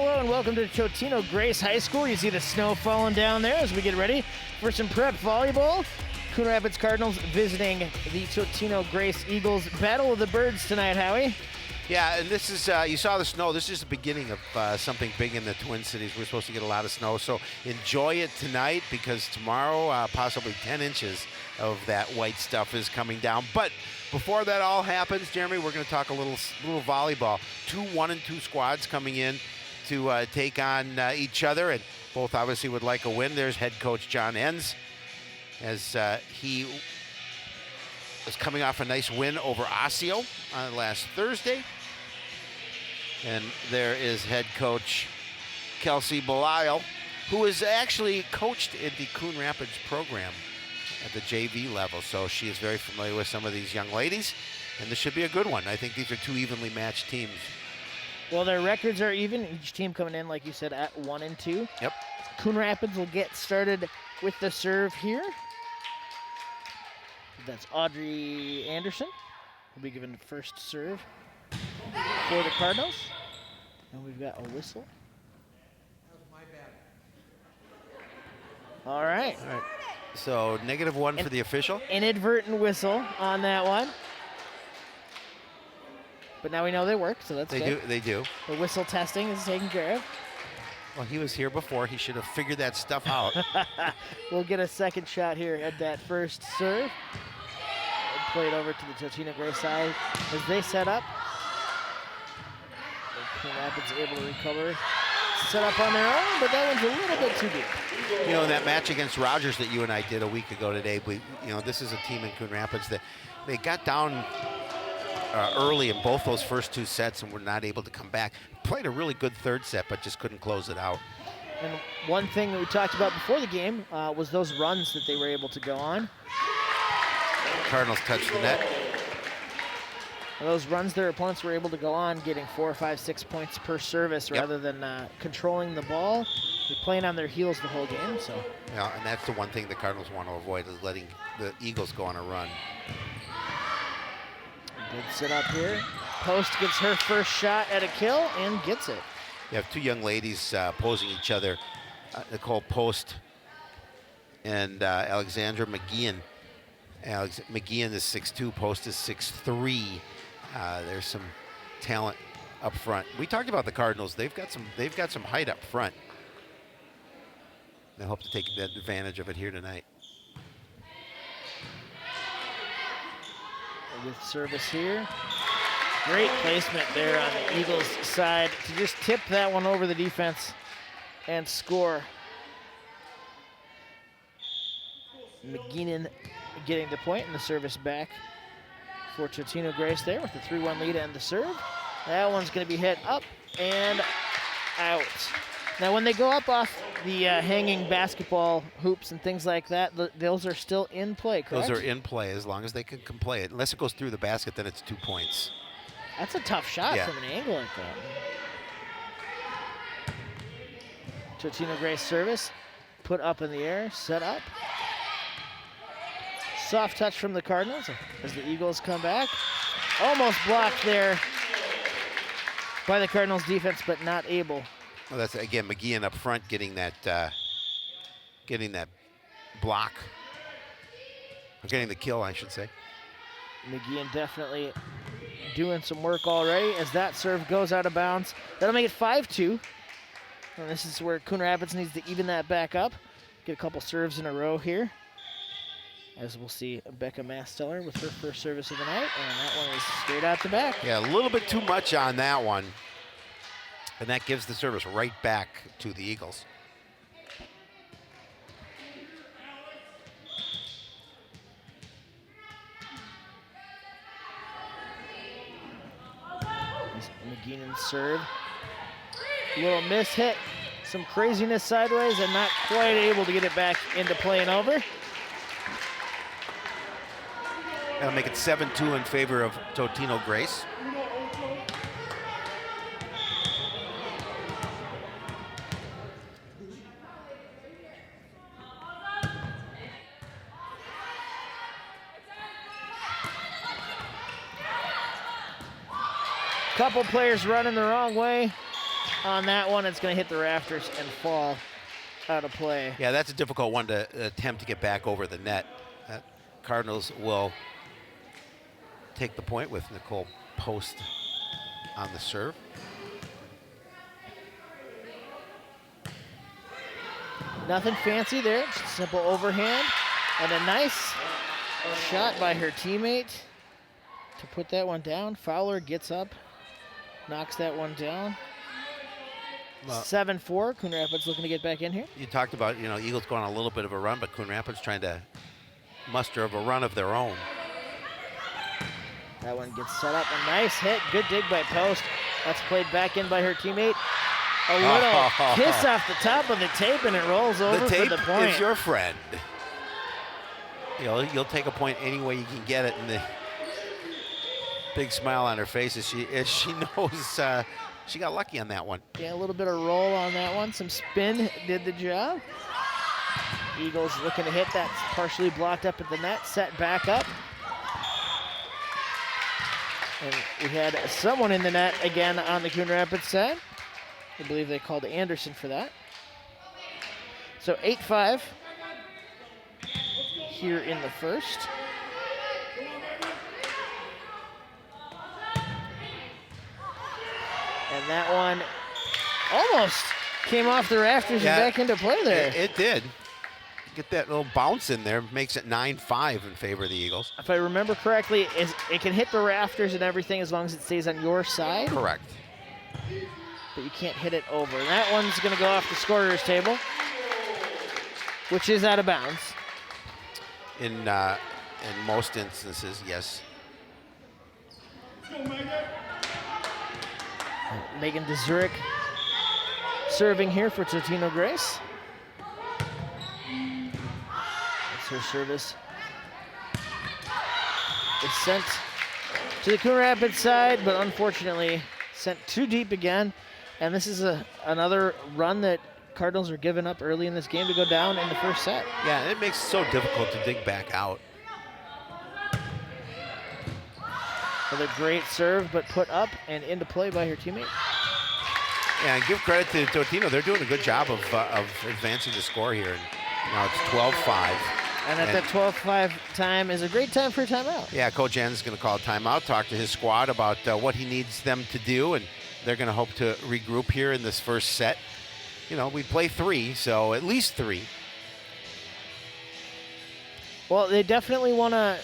Hello and welcome to Totino-Grace High School. You see the snow falling down there as we get ready for some prep volleyball. Coon Rapids Cardinals visiting the Totino-Grace Eagles. Battle of the Birds tonight, Howie. Yeah, and this is, you saw the snow. This is the beginning of something big in the Twin Cities. We're supposed to get a lot of snow, so enjoy it tonight because tomorrow, possibly 10 inches of that white stuff is coming down. But before that all happens, Jeremy, we're going to talk a little volleyball. 2 1-2 squads coming in to take on each other, and both obviously would like a win. There's head coach John Enns, as he was coming off a nice win over Osseo last Thursday. And there is head coach Kelsey Belisle, who has actually coached in the Coon Rapids program at the JV level. So she is very familiar with some of these young ladies, and this should be a good one. I think these are 2 evenly matched teams. Well, their records are even. Each team coming in, like you said, at 1-2. Yep. Coon Rapids will get started with the serve here. That's Audrey Anderson. Will be given the first serve for the Cardinals. And we've got a whistle. That was my bad. All right. All right. So -1 for the official. Inadvertent whistle on that one. But now we know they work, so that's good. They do. The whistle testing is taken care of. Well, he was here before. He should have figured that stuff out. We'll get a second shot here at that first serve. Played over to the Totino-Grace side as they set up. Coon Rapids able to recover, set up on their own, but that one's a little bit too deep. You know, in that match against Rogers that you and I did a week ago today, this is a team in Coon Rapids that they got down early in both those first 2 sets and were not able to come back. Played a really good third set, but just couldn't close it out. And one thing that we talked about before the game was those runs that they were able to go on. Cardinals touched the net. Those runs their opponents were able to go on, getting 4, 5, 6 points per service rather than controlling the ball. They're playing on their heels the whole game. So. Yeah, and that's the one thing the Cardinals want to avoid is letting the Eagles go on a run. Good sit up here. Post gets her first shot at a kill and gets it. You have 2 young ladies opposing each other, Nicole Post and Alexandra McGeehan. McGeehan is 6'2", Post is 6'3". There's some talent up front. We talked about the Cardinals. They've got some height up front. They hope to take advantage of it here tonight. With service here. Great placement there on the Eagles side to just tip that one over the defense and score. McGeenan getting the point and the service back for Totino-Grace there with the 3-1 lead and the serve. That one's going to be hit up and out. Now when they go up off the hanging basketball hoops and things like that, those are still in play, correct? Those are in play as long as they can play it. Unless it goes through the basket, then it's 2 points. That's a tough shot from an angle like that. Totino-Grace service, put up in the air, set up. Soft touch from the Cardinals as the Eagles come back. Almost blocked there by the Cardinals defense, but not able. Well, that's again McGeehan up front getting that block, or getting the kill, I should say. McGeehan definitely doing some work already as that serve goes out of bounds. That'll make it 5-2. And this is where Coon Rapids needs to even that back up. Get a couple serves in a row here. As we'll see Becca Masteller with her first service of the night, and that one is straight out the back. Yeah, a little bit too much on that one. And that gives the service right back to the Eagles. McGeenan's serve. Little miss hit, some craziness sideways, and not quite able to get it back into play and over. That'll make it 7-2 in favor of Totino-Grace. Couple players running the wrong way. on that one. It's going to hit the rafters and fall out of play. Yeah, that's a difficult one to attempt to get back over the net. Cardinals will take the point with Nicole Post on the serve. Nothing fancy there, just a simple overhand and a nice shot by her teammate to put that one down. Fowler gets up, knocks that one down. Well, 7-4, Coon Rapids looking to get back in here. you talked about, Eagles going on a little bit of a run, but Coon Rapids trying to muster of a run of their own. That one gets set up, a nice hit, good dig by Post. That's played back in by her teammate. A little kiss off the top of the tape, and it rolls over The tape for the point. is your friend. You'll take a point any way you can get it, and the big smile on her face as she knows she got lucky on that one. Yeah, a little bit of roll on that one. Some spin did the job. Eagles looking to hit that, partially blocked up at the net, set back up. And we had someone in the net again on the Coon Rapids side. I believe they called Anderson for that. So 8-5 here in the first. And that one almost came off the rafters and back into play there. It did. Get that little bounce in there, makes it 9-5 in favor of the Eagles. If I remember correctly, it can hit the rafters and everything as long as it stays on your side. Correct. But you can't hit it over. And that one's going to go off the scorer's table, which is out of bounds. In most instances, yes. Megan DeZurek serving here for Totino-Grace. That's her service. It's sent to the Coon Rapids side, but unfortunately sent too deep again. And this is another run that Cardinals are giving up early in this game to go down in the first set. Yeah, it makes it so difficult to dig back out. Another great serve, but put up and into play by her teammate. Yeah, and give credit to Totino. They're doing a good job of advancing the score here. And now it's 12-5. And at that 12-5 time is a great time for a timeout. Yeah, Coach Ann's going to call a timeout, talk to his squad about what he needs them to do, and they're going to hope to regroup here in this first set. We play 3, so at least 3. Well, they definitely want to,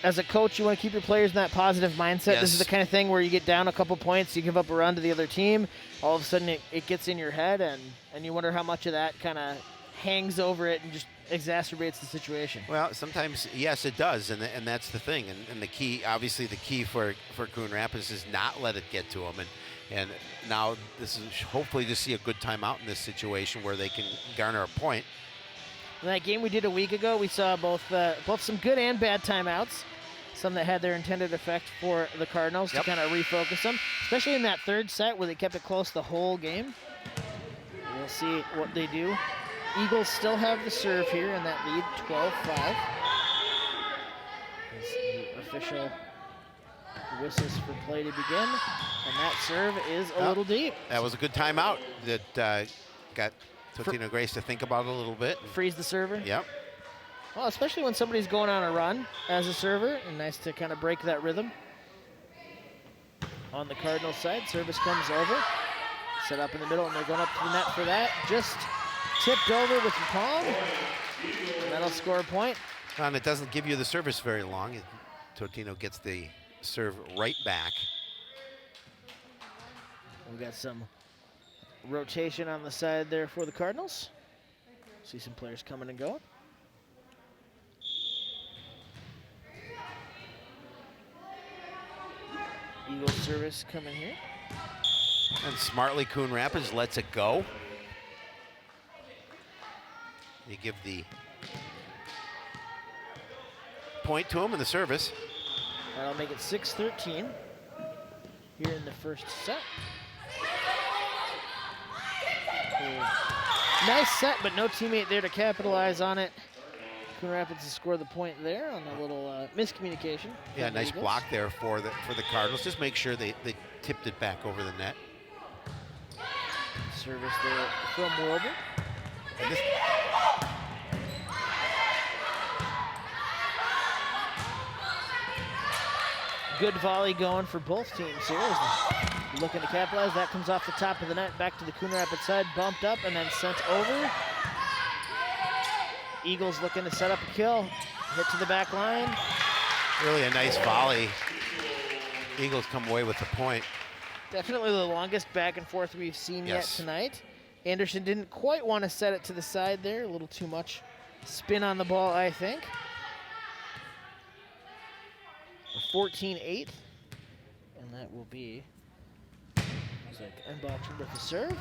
as a coach, you want to keep your players in that positive mindset. Yes. This is the kind of thing where you get down a couple points, you give up a run to the other team, all of a sudden it gets in your head, and you wonder how much of that kind of hangs over it and just exacerbates the situation. Well, sometimes, yes, it does, and that's the thing. And the key, obviously the key for Coon Rapids is not let it get to them. And now this is hopefully to see a good timeout in this situation where they can garner a point. In that game we did a week ago, we saw both some good and bad timeouts. Some that had their intended effect for the Cardinals to kind of refocus them, especially in that third set where they kept it close the whole game. We'll see what they do. Eagles still have the serve here in that lead, 12-5. As the official whistles for play to begin, and that serve is a little deep. That was a good timeout that got Totino-Grace to think about it a little bit. Freeze the server. Yep. Well, especially when somebody's going on a run as a server, and nice to kind of break that rhythm. On the Cardinals side, service comes over, set up in the middle, and they're going up to the net for that. Just tipped over with the palm, and that'll score a point. And it doesn't give you the service very long. Totino gets the serve right back. We got some rotation on the side there for the Cardinals. See some players coming and going. Eagles service coming here. And smartly, Coon Rapids lets it go. You give the point to him in the service. That'll make it 6-13 here in the first set. Nice set, but no teammate there to capitalize on it. Coon Rapids to score the point there on a little miscommunication. Yeah, nice block there for the Cardinals. Just make sure they tipped it back over the net. Service there from Wilbur. And this, Good volley going for both teams here. Looking to capitalize. That comes off the top of the net, back to the Coon Rapids side, bumped up and then sent over. Eagles looking to set up a kill. Hit to the back line. really a nice volley. Eagles come away with the point. Definitely the longest back and forth we've seen yet tonight. Anderson didn't quite want to set it to the side there. A little too much spin on the ball, I think. 14-8. And that will be, looks like Enbocher with the serve.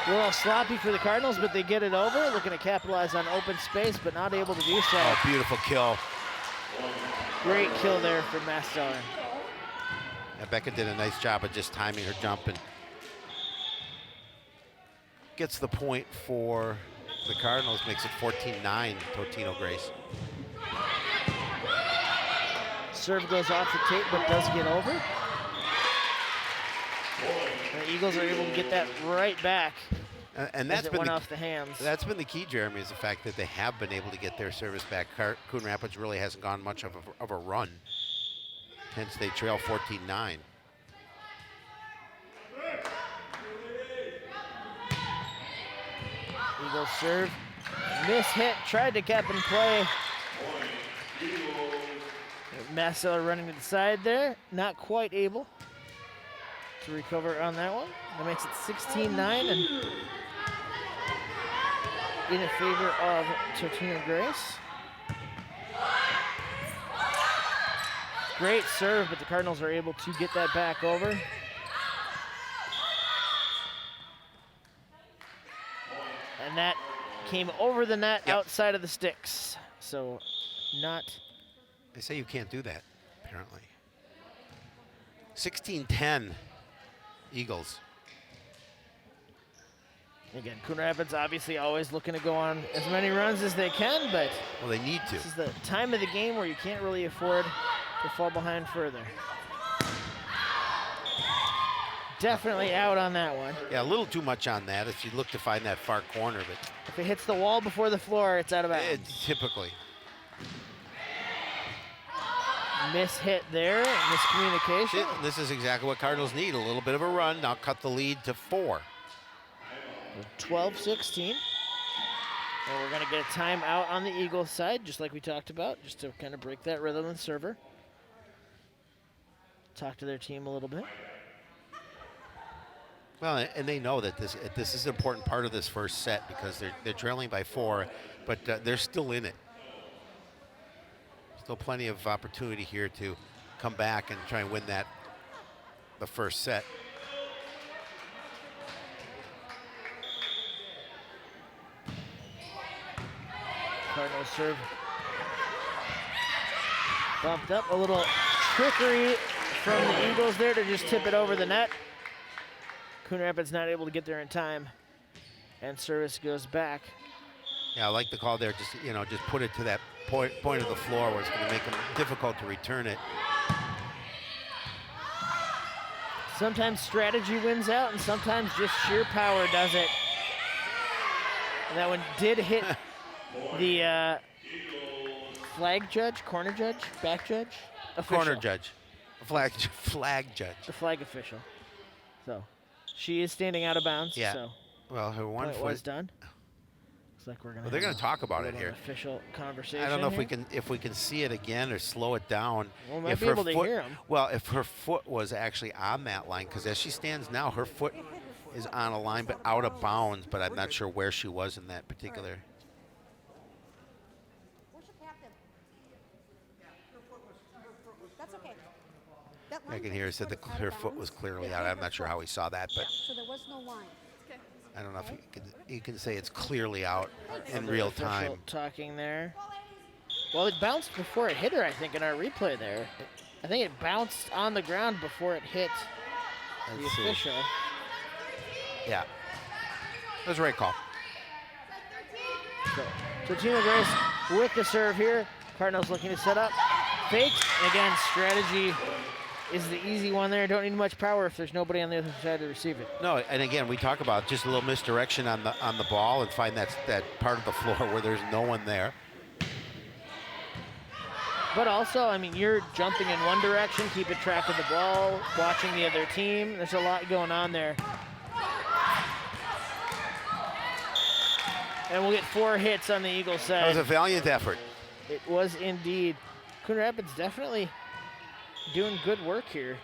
A little sloppy for the Cardinals, but they get it over. Looking to capitalize on open space, but not able to do so. Oh, beautiful kill. Great kill there for Masteller. Yeah, Becca did a nice job of just timing her jump and gets the point for the Cardinals, makes it 14-9, Totino-Grace. Serve goes off the tape, but does get over. The Eagles are able to get that right back. And that's it been went off the hands. That's been the key, Jeremy, is the fact that they have been able to get their service back. Coon Rapids really hasn't gone much of a run. Hence, they trail 14-9. Eagles serve, miss hit, tried to cap and play. Masteller running to the side there, not quite able to recover on that one. That makes it 16-9 and in favor of Totino-Grace. Great serve, but the Cardinals are able to get that back over. And that came over the net outside of the sticks. So not. They say you can't do that, apparently. 16-10, Eagles. Again, Coon Rapids obviously always looking to go on as many runs as they can, but well, they need to. This is the time of the game where you can't really afford to fall behind further. Definitely out on that one. Yeah, a little too much on that if you look to find that far corner, but if it hits the wall before the floor, it's out of bounds. Typically. Miss hit there, miscommunication. This is exactly what Cardinals need, a little bit of a run. Now cut the lead to 4. 12-16. And we're going to get a timeout on the Eagles side, just like we talked about, just to kind of break that rhythm and server. Talk to their team a little bit. Well, and they know that this is an important part of this first set because they're trailing by 4, but they're still in it. Still plenty of opportunity here to come back and try and win the first set. Cardinals serve. Bumped up, a little trickery from the Eagles there to just tip it over the net. Coon Rapids not able to get there in time, and service goes back. Yeah, I like the call there. Just put it to that point of the floor where it's going to make them difficult to return it. Sometimes strategy wins out, and sometimes just sheer power does it. And that one did hit the flag judge, corner judge, back judge, official. Corner judge, flag judge. The flag official. So she is standing out of bounds. Yeah. So well, her one foot was done. Looks like we're gonna. Well, they're going to talk about it here. Official conversation. I don't know here. if we can see it again or slow it down. Well, we might be able to hear him. Well, if her foot was actually on that line, because as she stands now, her foot is on a line but out of bounds. But I'm not sure where she was in that particular. Where's your captain? That's okay. I can hear it said her foot was clearly out. I'm not sure how he saw that, but So there was no line. I don't know if you can say it's clearly out in real time. Talking there. Well, it bounced before it hit her, I think, in our replay there. I think it bounced on the ground before it hit the official. Yeah. That was the right call. So, Totino-Grace with the serve here. Cardinals looking to set up. Fake, and again, strategy is the easy one there. Don't need much power if there's nobody on the other side to receive it. No, and again, we talk about just a little misdirection on the ball and find that part of the floor where there's no one there. But also, I mean, you're jumping in one direction, keeping track of the ball, watching the other team. There's a lot going on there. And we'll get 4 hits on the Eagles side. That was a valiant effort. It was indeed. Coon Rapids definitely doing good work here.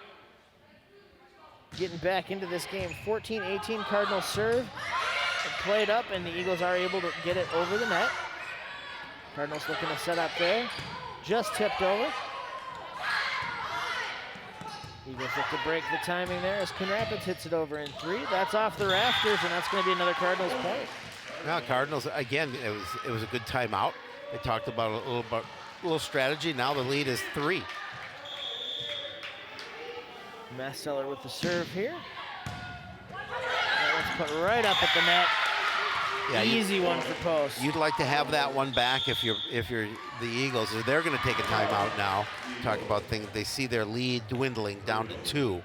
Getting back into this game. 14-18 Cardinals serve. It played up, and the Eagles are able to get it over the net. Cardinals looking to set up there. Just tipped over. Eagles look to break the timing there as Coon Rapids hits it over in 3. That's off the rafters, and that's going to be another Cardinals point. Now Cardinals, again, it was a good timeout. They talked about a little strategy. Now the lead is 3. Masseller with the serve here. That one's put right up at the net. Yeah, easy one for post. You'd like to have that one back if you're the Eagles. They're going to take a timeout now. Talk about things. They see their lead dwindling down to 2.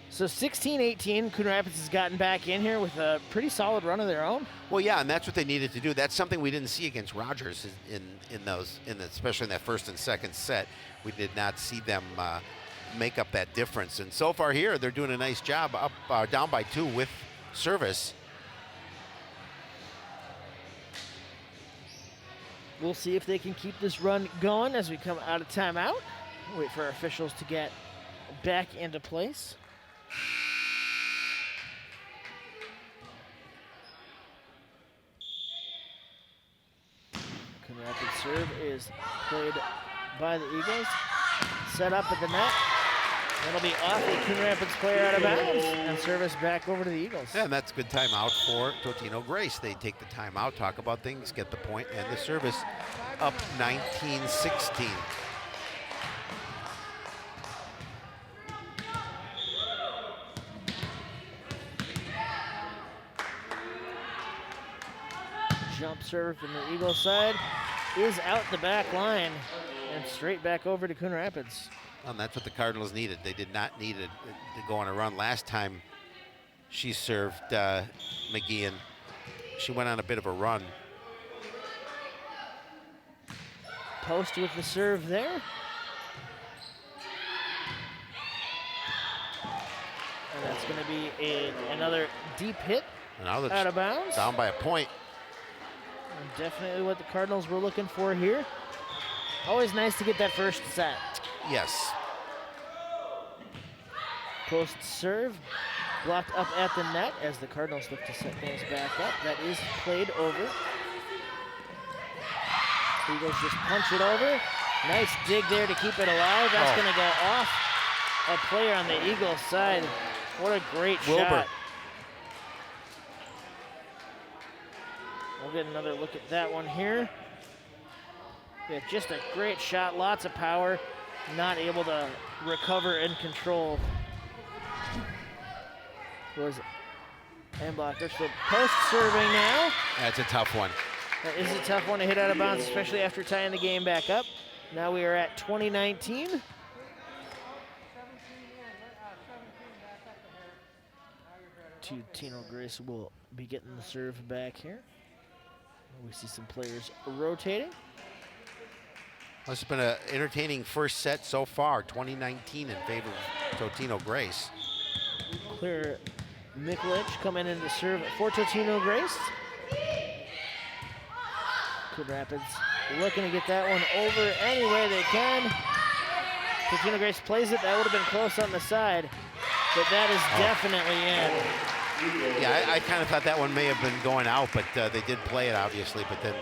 So 16-18, Coon Rapids has gotten back in here with a pretty solid run of their own. Well, yeah, and that's what they needed to do. That's something we didn't see against Rogers especially in that first and second set. We did not see them make up that difference. And so far here, they're doing a nice job up down by 2 with service. We'll see if they can keep this run going as we come out of timeout. Wait for our officials to get back into place. Coon Rapids serve is played by the Eagles. Set up at the net. That'll be off the Coon Rapids player out of bounds and service back over to the Eagles. Yeah, and that's a good timeout for Totino-Grace. They take the timeout, talk about things, get the point, and the service up 19-16. Jump serve from the Eagles side is out the back line and straight back over to Coon Rapids. And that's what the Cardinals needed. They did not need it to go on a run. Last time she served McGeehan, she went on a bit of a run. Post with the serve there. And that's going to be another deep hit Now that's out of bounds. down by a point. And definitely what the Cardinals were looking for here. Always nice to get that first set. Yes. Post serve, blocked up at the net as the Cardinals look to set things back up. That is played over. Eagles just punch it over. Nice dig there to keep it alive. That's going to go off a player on the Eagles side. What a great shot. We'll get another look at that one here. Yeah, just a great shot, lots of power. Not able to recover and control. Was and blocker. So post serving now. That's a tough one. That is a tough one to hit out of bounds, especially after tying the game back up. Now we are at 2019. Totino-Grace will be getting the serve back here. We see some players rotating. It's been an entertaining first set so far, 2019 in favor of Totino-Grace. Clear Mikulich coming in to serve for Totino-Grace. Coon Rapids looking to get that one over any way they can. Totino-Grace plays it. That would have been close on the side, but that is definitely in. Yeah, I kind of thought that one may have been going out, but they did play it, obviously, but then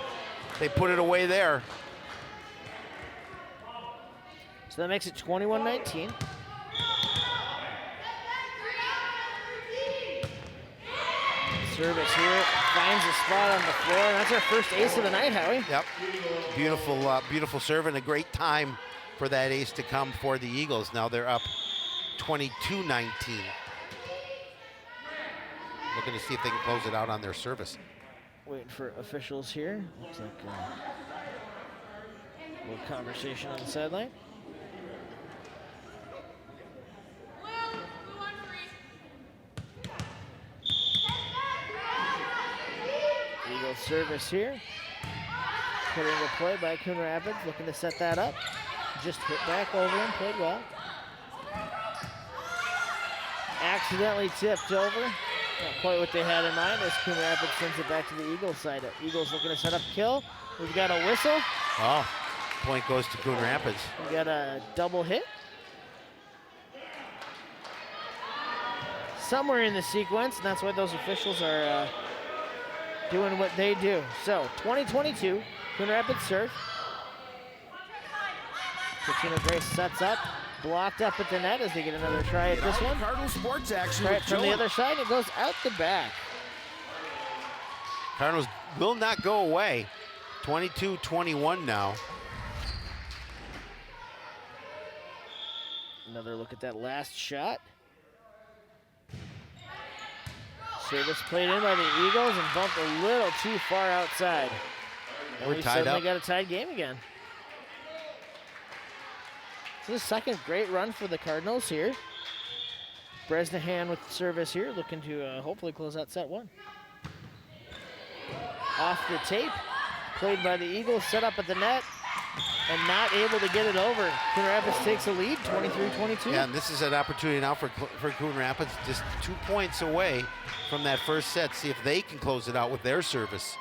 they put it away there. So that makes it 21-19. Service here, finds a spot on the floor, and that's our first ace of the night, Howie. Yep, beautiful, beautiful serve and a great time for that ace to come for the Eagles. Now they're up 22-19. Looking to see if they can close it out on their service. Waiting for officials here. Looks like a little conversation on the sideline. Eagles service here. Put into play by Coon Rapids, looking to set that up. Just hit back over him, played well. Accidentally tipped over. Not quite what they had in mind as Coon Rapids sends it back to the Eagles side. Eagles looking to set up kill. We've got a whistle. Oh, point goes to Coon Rapids. We got a double hit. Somewhere in the sequence, and that's why those officials are doing what they do. So, 2022, Coon Rapids serve. Totino-Grace sets up, blocked up at the net as they get another try at this one. Cardinal sports action. Right from the other side, it goes out the back. Cardinals will not go away. 22-21 now. Another look at that last shot. Service played in by the Eagles and bumped a little too far outside. And We're we tied suddenly up. got a tied game again. This is the second great run for the Cardinals here. Bresnahan with service here, looking to hopefully close out set one. Off the tape, played by the Eagles, set up at the net, and not able to get it over. Coon Rapids takes a lead, 23-22. Yeah, and this is an opportunity now for Coon Rapids, just 2 points away from that first set. See if they can close it out with their service.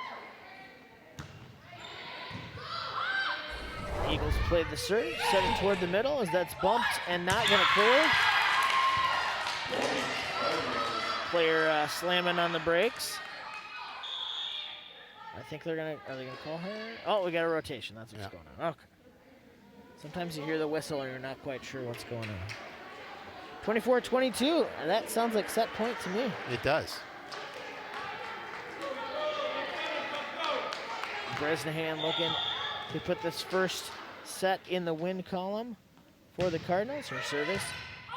Eagles played the serve, set it toward the middle as that's bumped and not gonna clear. Player slamming on the brakes. I think are they gonna call her? Oh, we got a rotation, that's what's going on, okay. Sometimes you hear the whistle and you're not quite sure what's going on. 24-22, that sounds like set point to me. It does. Bresnahan looking to put this first set in the win column for the Cardinals. Her service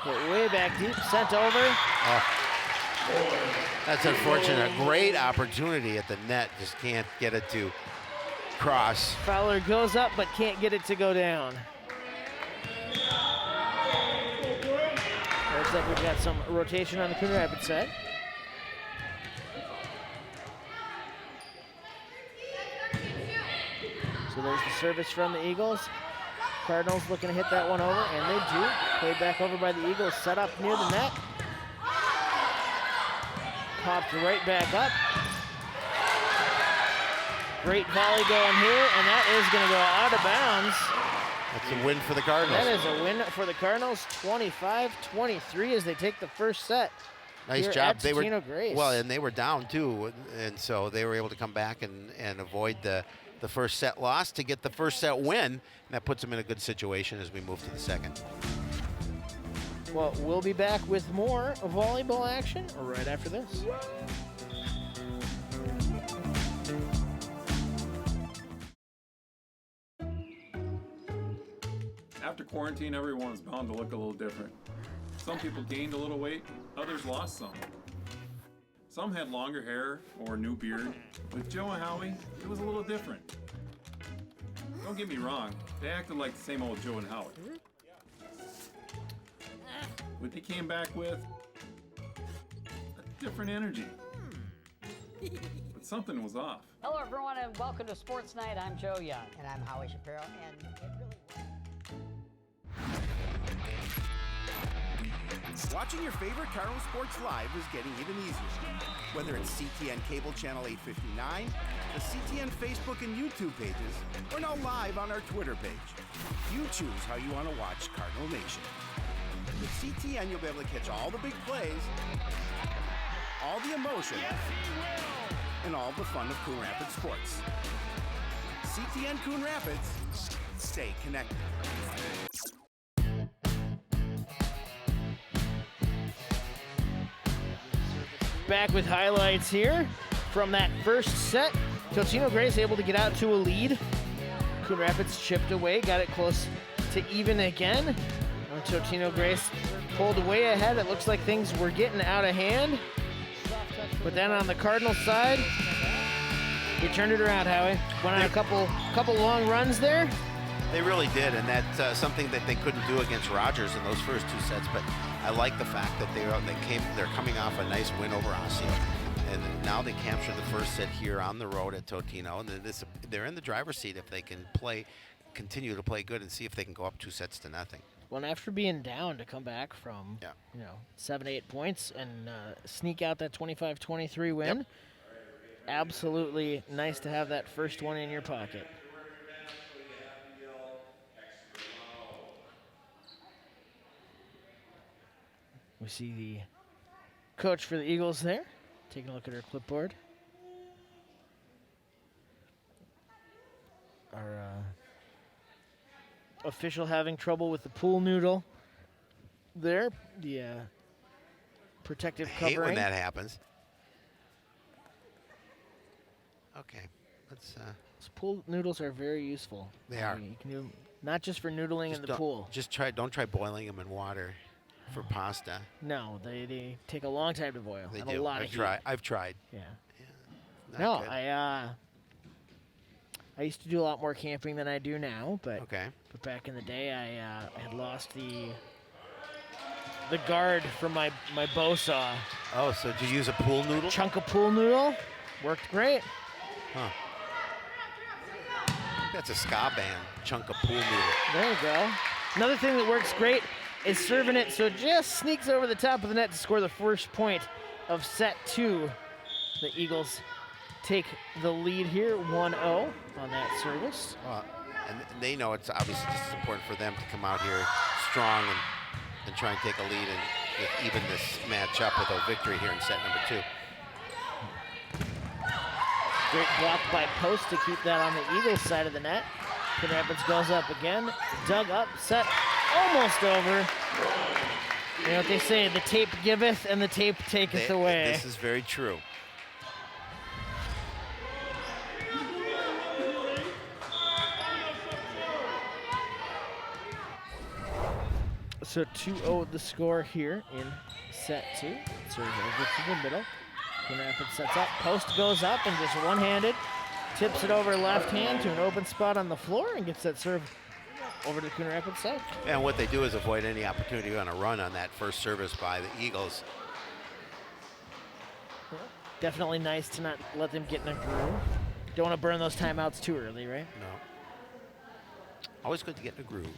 hit way back deep, sent over. Oh. That's unfortunate. A great opportunity at the net. Just can't get it to cross. Fowler goes up but can't get it to go down. Looks like we've got some rotation on the Coon Rapids side. So there's the service from the Eagles. Cardinals looking to hit that one over, and they do. Played back over by the Eagles, set up near the net. Popped right back up. Great volley going here, and that is going to go out of bounds. That's a win for the Cardinals. That is a win for the Cardinals, 25-23 as they take the first set. Nice here job. at They were Totino-Grace. well, and they were down too, and so they were able to come back and avoid the first set loss to get the first set win. And that puts them in a good situation as we move to the second. Well, we'll be back with more volleyball action right after this. After quarantine, everyone is bound to look a little different. Some people gained a little weight, others lost some. Some had longer hair or a new beard. With Joe and Howie, it was a little different. Don't get me wrong, they acted like the same old Joe and Howie. What they came back with, a different energy. But something was off. Hello, everyone, and welcome to Sports Night. I'm Joe Young. And I'm Howie Shapiro, and it really Watching your favorite Cardinal sports live is getting even easier. Whether it's CTN Cable Channel 859, the CTN Facebook and YouTube pages, or now live on our Twitter page. You choose how you want to watch Cardinal Nation. With CTN, you'll be able to catch all the big plays, all the emotion, and all the fun of Coon Rapids sports. CTN Coon Rapids, stay connected. Back with highlights here from that first set. Totino-Grace able to get out to a lead. Coon Rapids chipped away, got it close to even again. Totino-Grace pulled way ahead. It looks like things were getting out of hand. But then on the Cardinals side, he turned it around, Howie. Went on a couple long runs there. They really did, and that's something that they couldn't do against Rogers in those first 2 sets. But I like the fact that they're coming off a nice win over Osseo, and now they captured the first set here on the road at Totino, and they're in the driver's seat if they can continue to play good and see if they can go up 2 sets to nothing. Well, and after being down to come back from 7, 8 points and sneak out that 25-23 win, absolutely nice to have that first one in your pocket. We see the coach for the Eagles there, taking a look at her clipboard. Our official having trouble with the pool noodle there, the protective covering. I hate when that happens. Okay, let's. Those pool noodles are very useful. They are. You can do them not just for noodling in the pool. Don't try boiling them in water for pasta. No, they take a long time to boil. They and do. A lot of heat. I've tried. Yeah. Not No, good. I used to do a lot more camping than I do now, but Okay. but back in the day I had lost the guard from my bow saw. Oh, so did you use a pool noodle? Chunk of pool noodle worked great. Huh. I think that's a ska band. Chunk of pool noodle. There you go. Another thing that works great is serving it so it just sneaks over the top of the net to score the first point of set 2. The Eagles take the lead here, 1-0 on that service. And they know it's obviously just as important for them to come out here strong and try and take a lead and even this match up with a victory here in set number 2. Great block by Post to keep that on the Eagles side of the net. Coon Rapids goes up again, dug up, set almost over. You know what they say, the tape giveth and the tape taketh away. This is very true. So 2-0 the score here in set 2. Serves over to the middle. Coon Rapids sets up, Post goes up and just one-handed, tips it over left hand to an open spot on the floor and gets that serve over to the Coon Rapids side. And what they do is avoid any opportunity on a run on that first service by the Eagles. Definitely nice to not let them get in a groove. Don't want to burn those timeouts too early, right? No. Always good to get in a groove.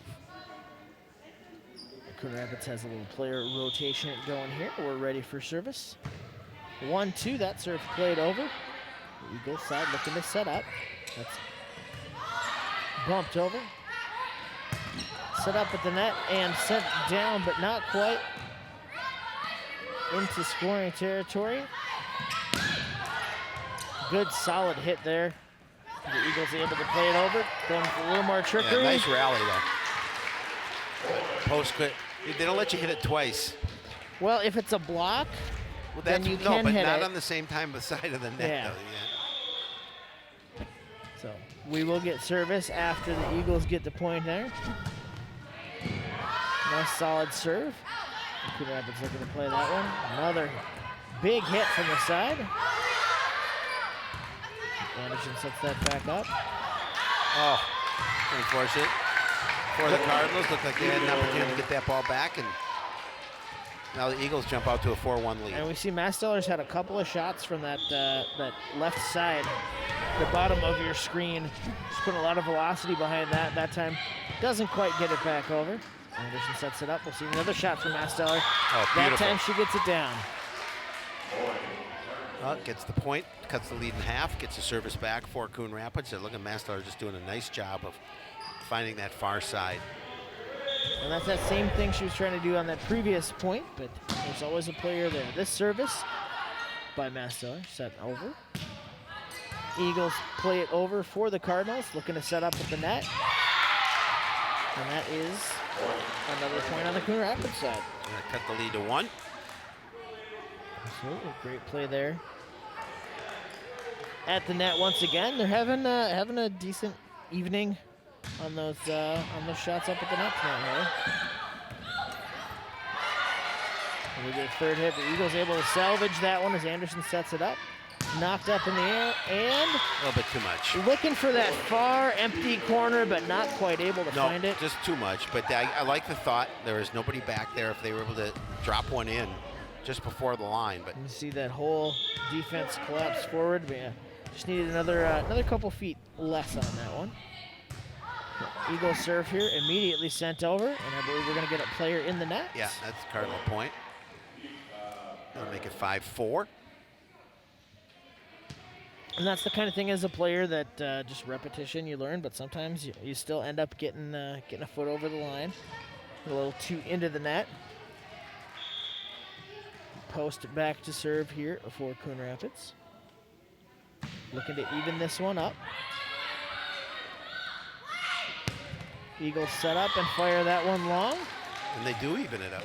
Coon Rapids has a little player rotation going here. We're ready for service. 1-2, that serve played over. The Eagles side looking to set up. That's bumped over. Set up at the net and sent down, but not quite into scoring territory. Good solid hit there. The Eagles able to play it over. Going for a little more trickery. Yeah, nice rally though. Post quit. They don't let you hit it twice. Well, if it's a block, Well, then that's you no, can but hit not it. on the same time beside of the net. Yeah. Though, yeah. So we will get service after the Eagles get the point there. Nice solid serve. Coon Rapids looking to play that one. Another big hit from the side. Anderson sets that back up. Oh, unfortunate for the Cardinals. Looked like they had an opportunity to get that ball back, and now the Eagles jump out to a 4-1 lead. And we see Masteller's had a couple of shots from that that left side, the bottom of your screen. Just putting a lot of velocity behind that. That time doesn't quite get it back over. Anderson sets it up. We'll see another shot from Masteller. Oh, that beautiful. time she gets it down. Gets the point, cuts the lead in half, gets the service back for Coon Rapids. And look at Masteller just doing a nice job of finding that far side. And that's that same thing she was trying to do on that previous point, but there's always a player there. This service by Masteller, set over. Eagles play it over for the Cardinals, looking to set up at the net. And that is another point on the Coon Rapids side. Gonna cut the lead to 1. Absolutely, great play there. At the net once again, they're having a decent evening on those shots up at the net tonight, Harry. And we get a third hit. The Eagles able to salvage that one as Anderson sets it up. Knocked up in the air and A little bit too much. looking for that far empty corner, but not quite able to find it. Just too much. But I like the thought. There was nobody back there if they were able to drop one in just before the line. But You see that whole defense collapse forward. But yeah, just needed another couple feet less on that one. The Eagles serve here, immediately sent over, and I believe we're going to get a player in the net. yeah, that's Cardinal point. That'll make it 5-4. And that's the kind of thing as a player that just repetition you learn, but sometimes you still end up getting a foot over the line, a little too into the net. Post it back to serve here for Coon Rapids. Looking to even this one up. Eagles set up and fire that one long. And they do even it up.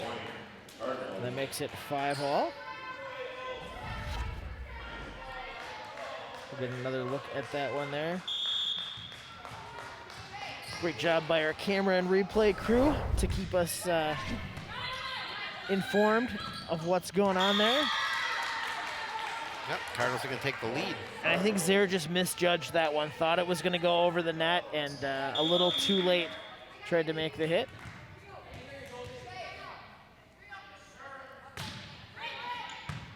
And that makes it 5-all. We'll get another look at that one there. Great job by our camera and replay crew to keep us informed of what's going on there. Yep, Cardinals are going to take the lead. And I think Zaire just misjudged that one. Thought it was going to go over the net and a little too late tried to make the hit.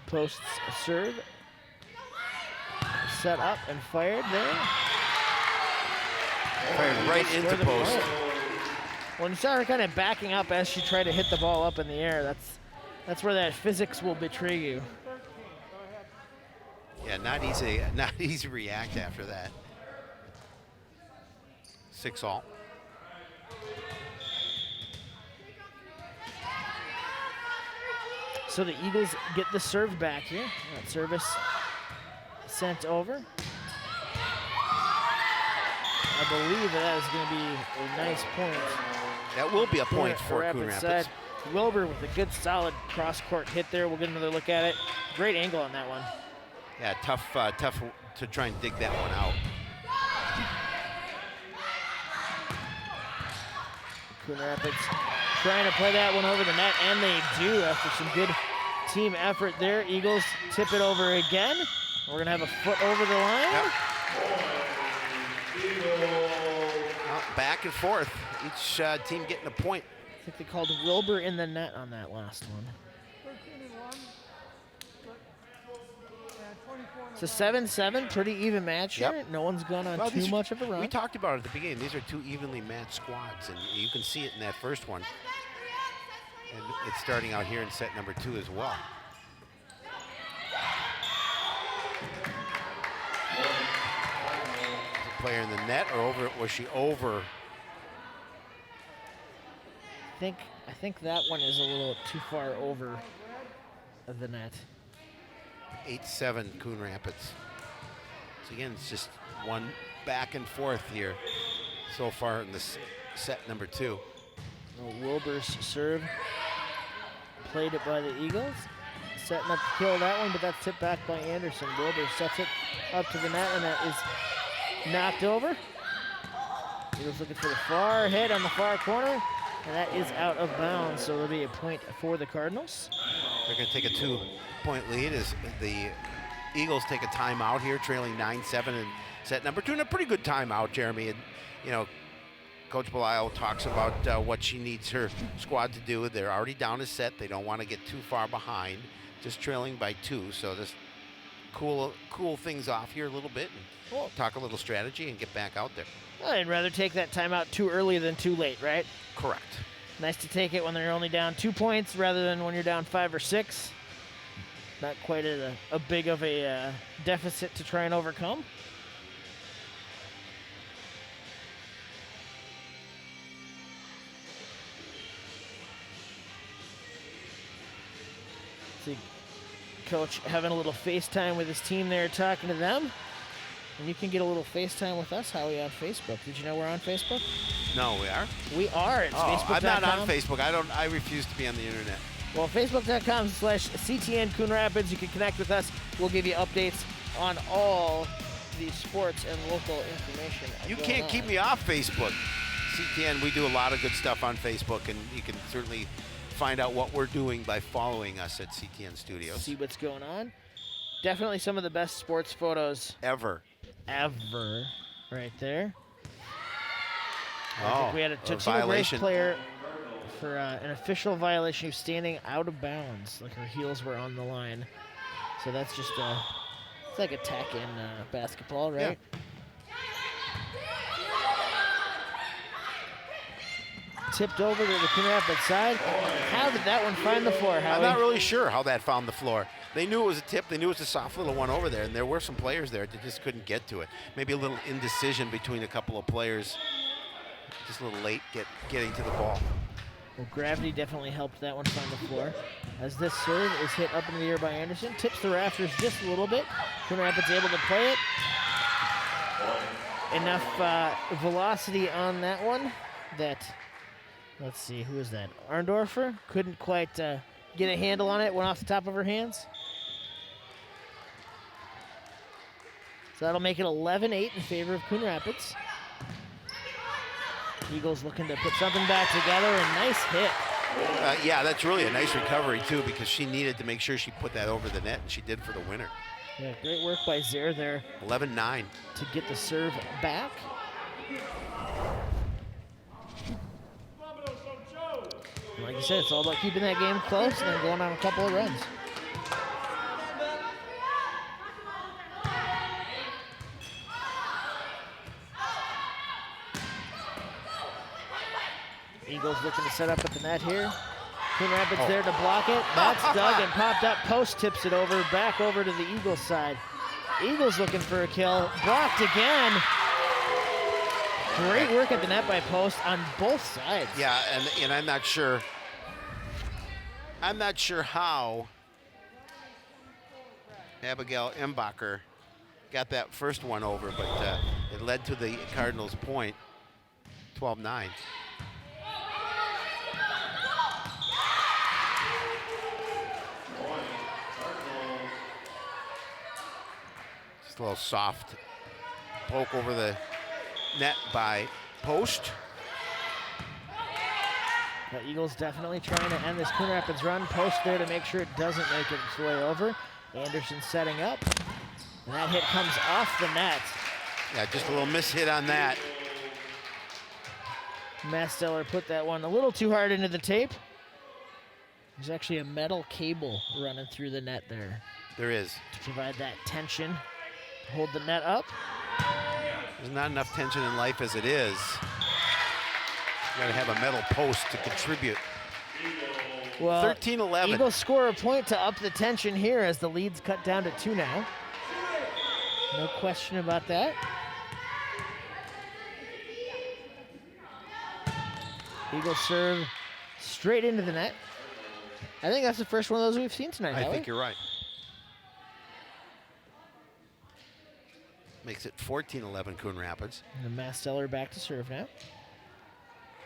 Posts serve. Set up and fired there. Fired right into post. When you saw her kind of backing up as she tried to hit the ball up in the air, that's where that physics will betray you. Yeah, not easy to react after that. 6-all. So the Eagles get the serve back here. That service sent over. I believe that is going to be a nice point. That will be a point for Coon Rapids. Side. Wilbur with a good solid cross-court hit there. We'll get another look at it. Great angle on that one. Yeah, tough to try and dig that one out. Coon Rapids trying to play that one over the net, and they do after some good team effort there. Eagles tip it over again. We're gonna have a foot over the line. Yep. Back and forth, each team getting a point. I think they called Wilbur in the net on that last one. 13-1. So 7-7, pretty even match here. Yep. No one's gone on Well, too these- much of a run. We talked about it at the beginning. These are two evenly matched squads, and you can see it in that first one. And it's starting out here in set number 2 as well. Is the player in the net or over? Was she over? I think that one is a little too far over the net. 8-7 Coon Rapids. So again, it's just one back and forth here so far in this set number 2. Wilbur's serve. Played it by the Eagles. Setting up to kill that one, but that's tipped back by Anderson. Wilbur sets it up to the net, and that is knocked over. Eagles looking for the far hit on the far corner, and that is out of bounds, so there'll be a point for the Cardinals. They're going to take a 2-point lead as the Eagles take a timeout here, trailing 9-7 in set number 2. And a pretty good timeout, Jeremy. And, you know, Coach Belial talks about what she needs her squad to do. They're already down a set. They don't want to get too far behind, just trailing by 2. So just cool things off here a little bit and talk a little strategy and get back out there. I'd rather take that timeout too early than too late, right? Correct. Nice to take it when they're only down 2 points rather than when you're down 5 or 6. Not quite a big of a deficit to try and overcome. See Coach having a little FaceTime with his team there, talking to them. And you can get a little FaceTime with us, Howie, on Facebook. Did you know we're on Facebook? No, we are? We are. It's Facebook.com. I'm not on Facebook. I refuse to be on the internet. Well, Facebook.com/CTN Coon Rapids. You can connect with us. We'll give you updates on all the sports and local information. You going can't on. keep me off Facebook. CTN, we do a lot of good stuff on Facebook, and you can certainly find out what we're doing by following us at CTN Studios. See what's going on. Definitely some of the best sports photos Ever. right there. I Oh, think we had a a Totino-Grace violation. player for an official violation. He was standing out of bounds, like her heels were on the line. So that's just it's like a tack in basketball, right? Tipped over to the Coon Rapids side. How did that one find the floor, Howie? I'm not really sure how that found the floor. They knew it was a tip. They knew it was a soft little one over there, and there were some players there that just couldn't get to it. Maybe a little indecision between a couple of players. Just a little late getting to the ball. Well, gravity definitely helped that one find the floor. As this serve is hit up into the air by Anderson, tips the rafters just a little bit. Coon Rapids able to play it. Enough velocity on that one that, let's see, who is that? Arndorfer couldn't quite get a handle on it, went off the top of her hands. So that'll make it 11-8 in favor of Coon Rapids. Eagles looking to put something back together, and nice hit. Yeah, that's really a nice recovery, too, because she needed to make sure she put that over the net, and she did for the winner. Yeah, great work by Zare there 11-9. to get the serve back. And like you said, it's all about keeping that game close and then going on a couple of runs. Eagles looking to set up at the net here. Coon Rapids there to block it. That's dug and popped up. Post tips it over, back over to the Eagles side. Eagles looking for a kill. Blocked again. Great work at the net by Post on both sides. Yeah, and I'm not sure. I'm not sure how Abigail Embacher got that first one over, but it led to the Cardinals' point, 12-9. Just a little soft poke over the net by Post. The Eagles definitely trying to end this Coon Rapids run. Post there to make sure it doesn't make its way over. Anderson setting up. And that hit comes off the net. Yeah, just a little mishit on that. Masteller put that one a little too hard into the tape. There's actually a metal cable running through the net there There is. to provide that tension, to hold the net up. There's not enough tension in life as it is. You gotta have a metal post to contribute. Well, 13-11. Eagles score a point to up the tension here as the lead's cut down to 2 now. No question about that. Eagles serve straight into the net. I think that's the first one of those we've seen tonight. I Howie. think you're right. Makes it 14-11 Coon Rapids. And the Masteller back to serve now.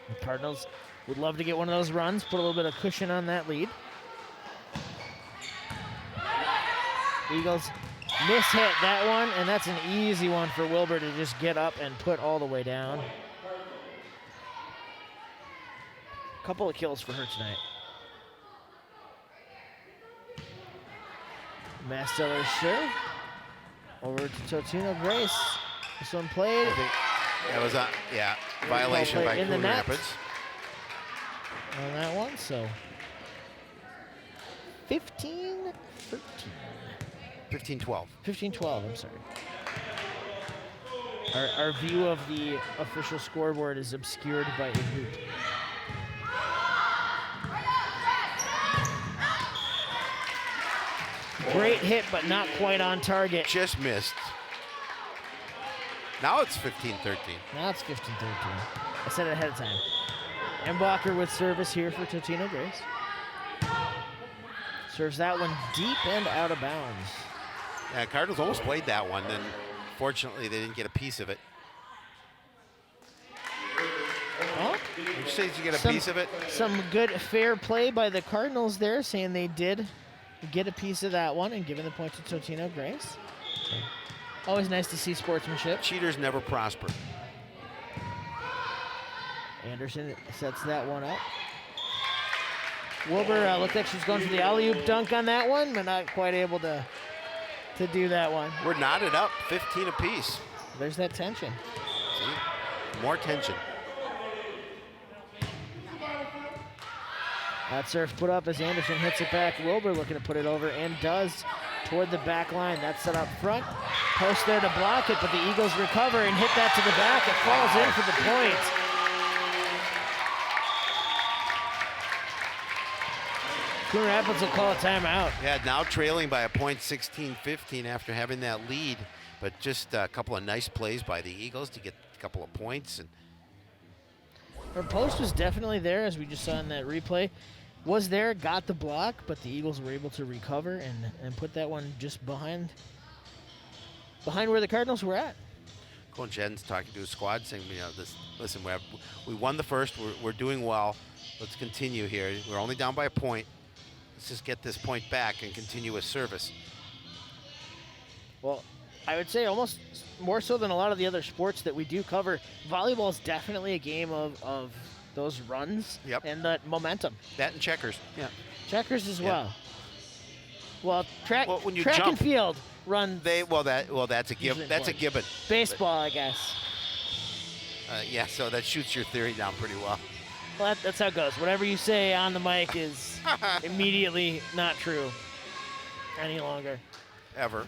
The Cardinals would love to get one of those runs, put a little bit of cushion on that lead. Eagles mishit that one, and that's an easy one for Wilbur to just get up and put all the way down. Couple of kills for her tonight. Masteller serve. Over to Totino-Grace. This one played. I think that was a violation by in the Coon net. Rapids. On that one, so 15-13. 15-12. 15-12, I'm sorry. Our view of the official scoreboard is obscured by a hoop. Great hit, but not quite on target. Just missed. Now it's 15-13. Now it's 15-13. I said it ahead of time. Embacher with service here for Totino-Grace. Serves that one deep and out of bounds. Yeah, Cardinals almost played that one, then fortunately they didn't get a piece of it. Well, Did you say you get a piece of it? Some good fair play by the Cardinals there, saying they did get a piece of that one and giving the point to Totino-Grace. Always nice to see sportsmanship. Cheaters never prosper. Anderson sets that one up. Wilbur looked like she was going for the alley-oop dunk on that one, but not quite able to do that one. We're knotted up, 15 apiece. There's that tension. See? More tension. That serve put up as Anderson hits it back. Wilbur looking to put it over and does toward the back line. That's set up front. Post there to block it, but the Eagles recover and hit that to the back. It falls in for the point. Coon Rapids will call a timeout. Yeah, now trailing by a point, 16-15 after having that lead, but just a couple of nice plays by the Eagles to get a couple of points. And Her post was definitely there, as we just saw in that replay. Was there, got the block, but the Eagles were able to recover and put that one just behind where the Cardinals were at. Coach Jen's talking to his squad, saying, listen, we won the first. We're doing well. Let's continue here. We're only down by a point. Let's just get this point back and continue with service. Well, I would say almost more so than a lot of the other sports that we do cover, volleyball is definitely a game of those runs and that momentum. That and checkers. Yeah. Checkers as well. Well, track when you track jump, and field runs. That's a given. That's a given. Baseball, I guess. Yeah, so that shoots your theory down pretty well. Well, that's how it goes. Whatever you say on the mic is immediately not true any longer. Ever.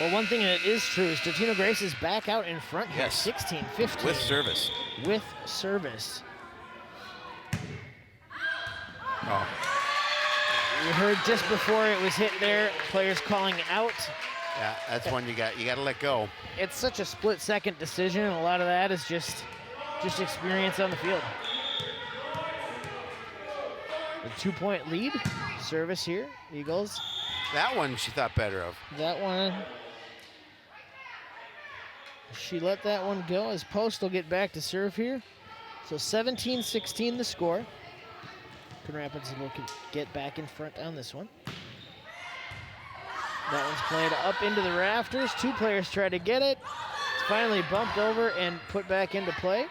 Well, one thing that is true is Totino-Grace is back out in front here, 16-15. With service. With service. Oh. You heard just before it was hit there, players calling out. Yeah, that's one you got to let go. It's such a split-second decision, and a lot of that is just experience on the field. A 2-point lead, service here, Eagles. That one she thought better of. That one, she let that one go as Post will get back to serve here. So 17-16 the score. Coon Rapids will get back in front on this one. That one's played up into the rafters. Two players try to get it. It's finally bumped over and put back into play.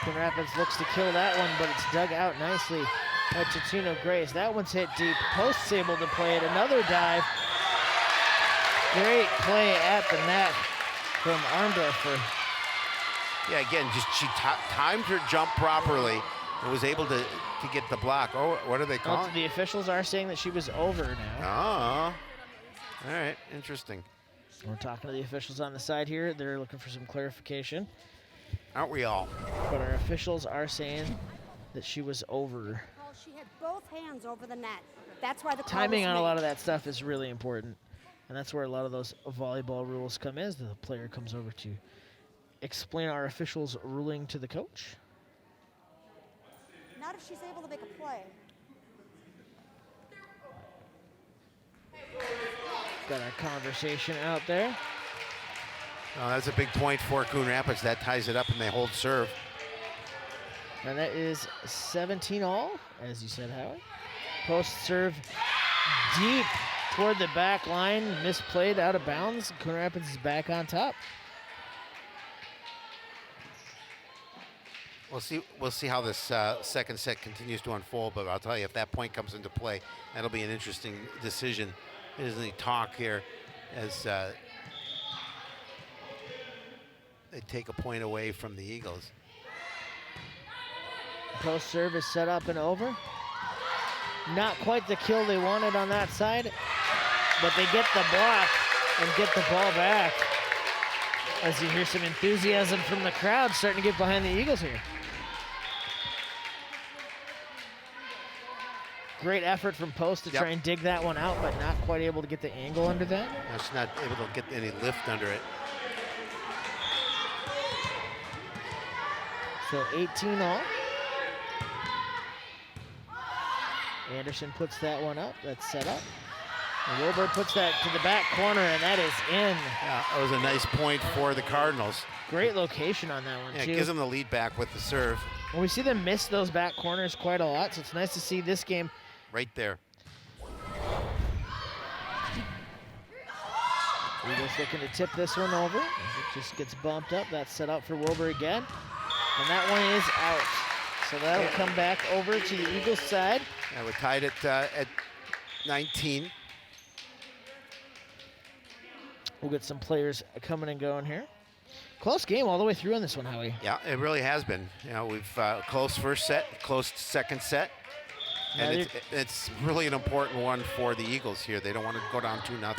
Coon Rapids looks to kill that one, but it's dug out nicely by Totino-Grace. That one's hit deep. Post's able to play it. Another dive. Great play at the net from Arndorfer. Yeah, again, she timed her jump properly and was able to get the block. Oh, what are they calling? The officials are saying that she was over now. Oh, all right, interesting. We're talking to the officials on the side here. They're looking for some clarification. Aren't we all? But our officials are saying that she was over. Well, she had both hands over the net. That's why the call Timing was on a made. lot of that stuff is really important. And that's where a lot of those volleyball rules come in, as the player comes over to explain our officials' ruling to the coach. Not if she's able to make a play. Got our conversation out there. Oh, that's a big point for Coon Rapids. That ties it up and they hold serve. And that is 17 all, as you said, Howie. Post serve deep toward the back line, misplayed out of bounds. Coon Rapids is back on top. We'll see how this second set continues to unfold, but I'll tell you, if that point comes into play, that'll be an interesting decision. There's any talk here as they take a point away from the Eagles. Post serve is set up and over. Not quite the kill they wanted on that side, but they get the block and get the ball back. As you hear some enthusiasm from the crowd starting to get behind the Eagles here. Great effort from Post to try and dig that one out, but not quite able to get the angle under that. No, she's not able to get any lift under it. So 18 all. Anderson puts that one up. That's set up. And Wilbur puts that to the back corner, and that is in. Yeah, that was a nice point for the Cardinals. Great location on that one, Yeah, too. it gives them the lead back with the serve. Well, we see them miss those back corners quite a lot, so it's nice to see this game right there. Eagles looking to tip this one over. It just gets bumped up. That's set up for Wilbur again. And that one is out. So that'll come back over to the Eagles side. Yeah, we're tied at 19. We'll get some players coming and going here. Close game all the way through on this one, Howie. Yeah, it really has been. You know, we've close first set, close second set. And it's really an important one for the Eagles here. They don't want to go down 2-0.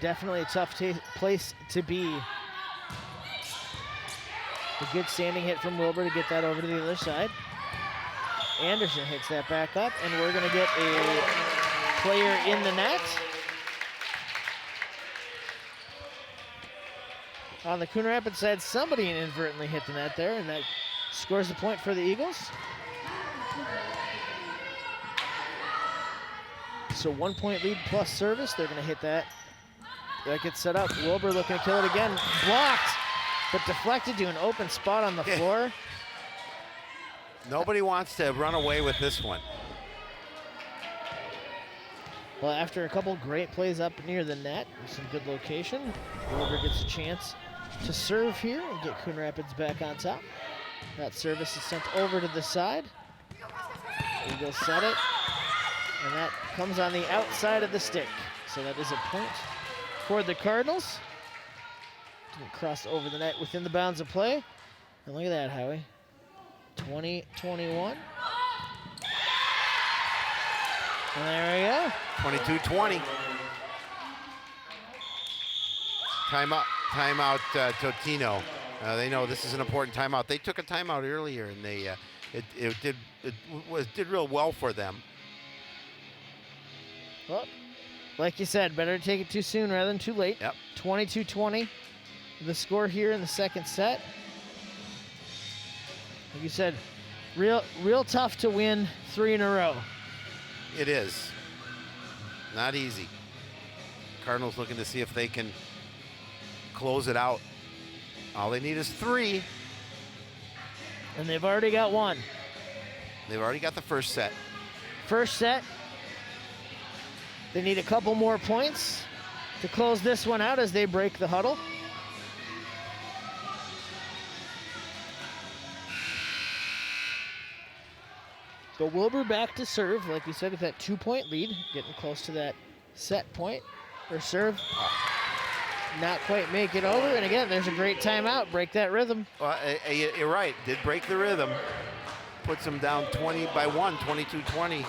Definitely a tough place to be. A good standing hit from Wilbur to get that over to the other side. Anderson hits that back up, and we're going to get a player in the net. On the Coon Rapids side, somebody inadvertently hit the net there, and that scores the point for the Eagles. So 1 point lead plus service. They're going to hit that. That gets set up. Wilbur looking to kill it again. Blocked, but deflected to an open spot on the floor. Nobody wants to run away with this one. Well, after a couple great plays up near the net, some good location, Wilbur gets a chance to serve here and get Coon Rapids back on top. That service is sent over to the side. Eagles set it, and that comes on the outside of the stick. So that is a point for the Cardinals. Didn't cross over the net within the bounds of play. And look at that, Howie. 20-21. And there we go. 22-20. Timeout, Totino. They know this is an important timeout. They took a timeout earlier, and they it did real well for them. Well, like you said, better to take it too soon rather than too late. Yep. 22-20. The score here in the second set. Like you said, real tough to win 3 in a row. It is. Not easy. Cardinals looking to see if they can close it out. All they need is 3. And they've already got 1. They've already got the first set. First set. They need a couple more points to close this one out as they break the huddle. So Wilbur back to serve, like we said, with that 2-point lead, getting close to that set point. Or serve, not quite make it over. And again, there's a great timeout, break that rhythm. Well, you're right, did break the rhythm. Puts them down 20 by 1, 22-21.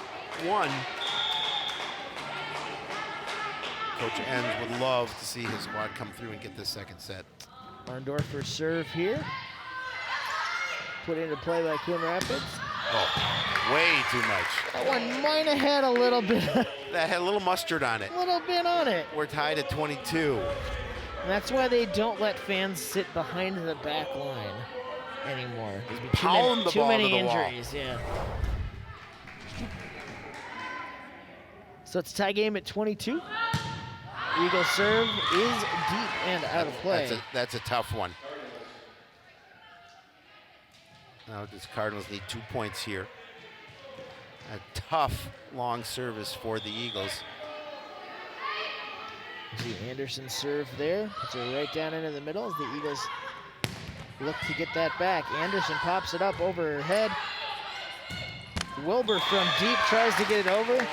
Coach Enns would love to see his squad come through and get this second set. Arndorfer serve here. Put into play by Coon Rapids. Oh, way too much. That one might have had a little bit. That had a little mustard on it. A little bit on it. We're tied at 22. And that's why they don't let fans sit behind the back line anymore. Pound the too ball many to the wall. injuries, yeah. So it's a tie game at 22. Eagles serve is deep and out of play. That's a tough one. Now the Cardinals need 2 points here. A tough long service for the Eagles. See Anderson serve there. Puts it right down into the middle as the Eagles look to get that back. Anderson pops it up over her head. Wilbur from deep tries to get it over.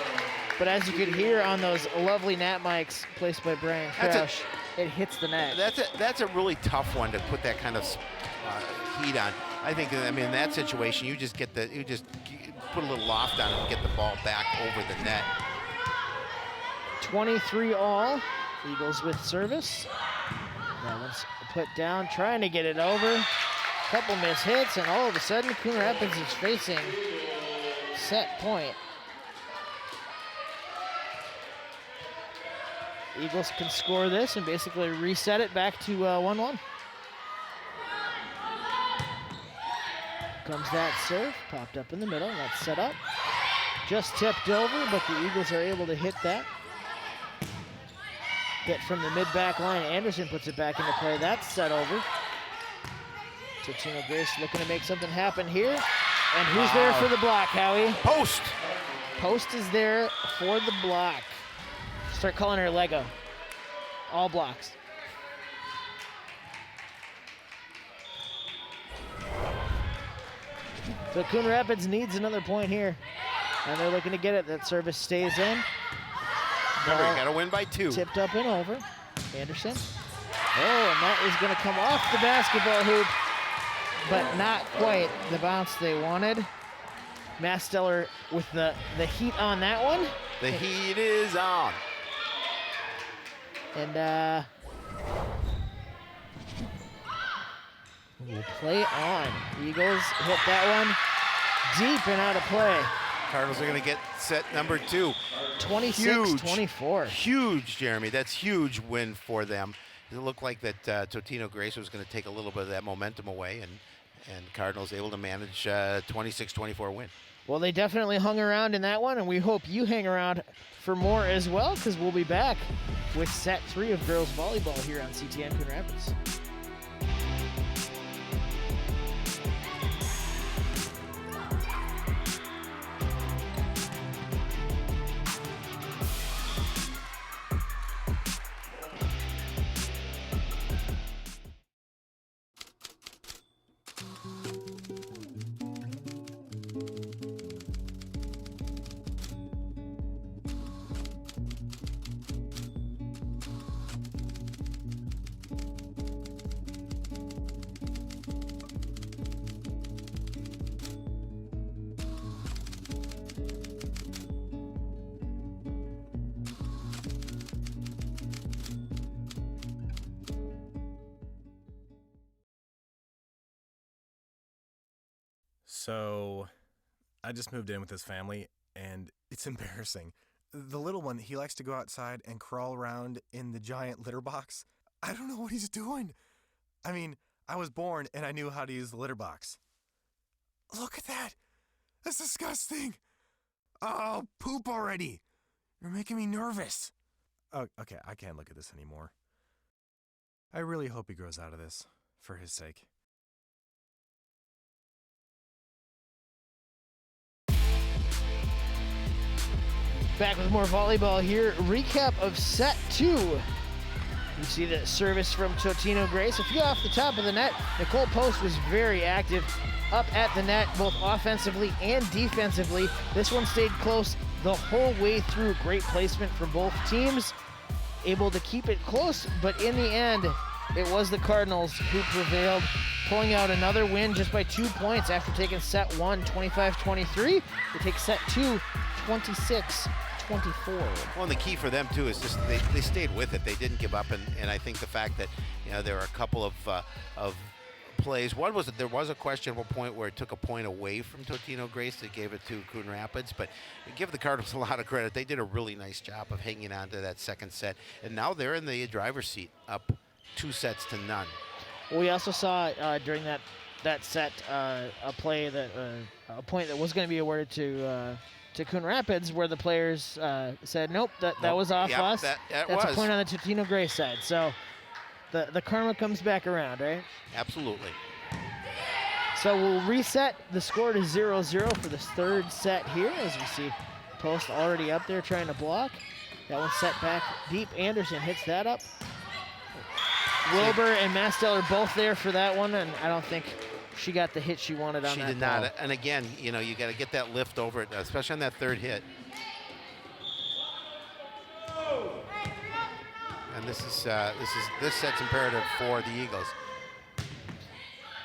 But as you could hear on those lovely nat mics placed by Brian Crouch, it hits the net. That's a really tough one to put that kind of heat on. I think, I mean, in that situation, you just put a little loft on it and get the ball back over the net. 23 all. Eagles with service. That one's put down, trying to get it over. Couple miss hits, and all of a sudden, Coon Rapids is facing set point. Eagles can score this and basically reset it back to 1-1. Comes that serve, popped up in the middle, that's set up. Just tipped over, but the Eagles are able to hit that. Hit from the mid-back line, Anderson puts it back into play, that's set over. Totino-Grace looking to make something happen here. And who's there for the block, Howie? Post! Post is there for the block. Start calling her Lego. All blocks. So Coon Rapids needs another point here, and they're looking to get it. That service stays in. Remember, you got to win by 2. Tipped up and over. Anderson. Oh, and that is going to come off the basketball hoop, but not quite the bounce they wanted. Masteller with the heat on that one. The heat is on. And we'll play on. Eagles hit that one deep and out of play. Cardinals are going to get set number 2. 26-24. Huge, Jeremy. That's huge win for them. It looked like that Totino-Grace was going to take a little bit of that momentum away, and Cardinals able to manage 26-24 win. Well, they definitely hung around in that one, and we hope you hang around for more as well, because we'll be back with set 3 of girls volleyball here on CTN Coon Rapids. So, I just moved in with his family, and it's embarrassing. The little one, he likes to go outside and crawl around in the giant litter box. I don't know what he's doing. I mean, I was born and I knew how to use the litter box. Look at that. That's disgusting. Oh, poop already. You're making me nervous. Oh, okay, I can't look at this anymore. I really hope he grows out of this, for his sake. Back with more volleyball here. Recap of set 2. You see the service from Totino-Grace. A few off the top of the net. Nicole Post was very active up at the net, both offensively and defensively. This one stayed close the whole way through. Great placement for both teams. Able to keep it close, but in the end, it was the Cardinals who prevailed, pulling out another win just by 2 points after taking set 1, 25-23. They take set 2, 26-24. Well, and the key for them too is just they stayed with it. They didn't give up, and I think the fact that there are a couple of plays. One was that there was a questionable point where it took a point away from Totino-Grace. They gave it to Coon Rapids, but give the Cardinals a lot of credit. They did a really nice job of hanging on to that second set, and now they're in the driver's seat, up 2-0. We also saw during that set a play that a point that was going to be awarded to Coon Rapids, where the players said, nope, that was off us. That's a point on the Totino-Grace side. So the karma comes back around, right? Absolutely. So we'll reset the score to 0-0 for this third set here, as we see Post already up there trying to block. That one set back deep. Anderson hits that up. Wilbur and Masteller both there for that one, and I don't think she got the hit she wanted on that. She did not. And again, you got to get that lift over it, especially on that third hit. And this set's imperative for the Eagles.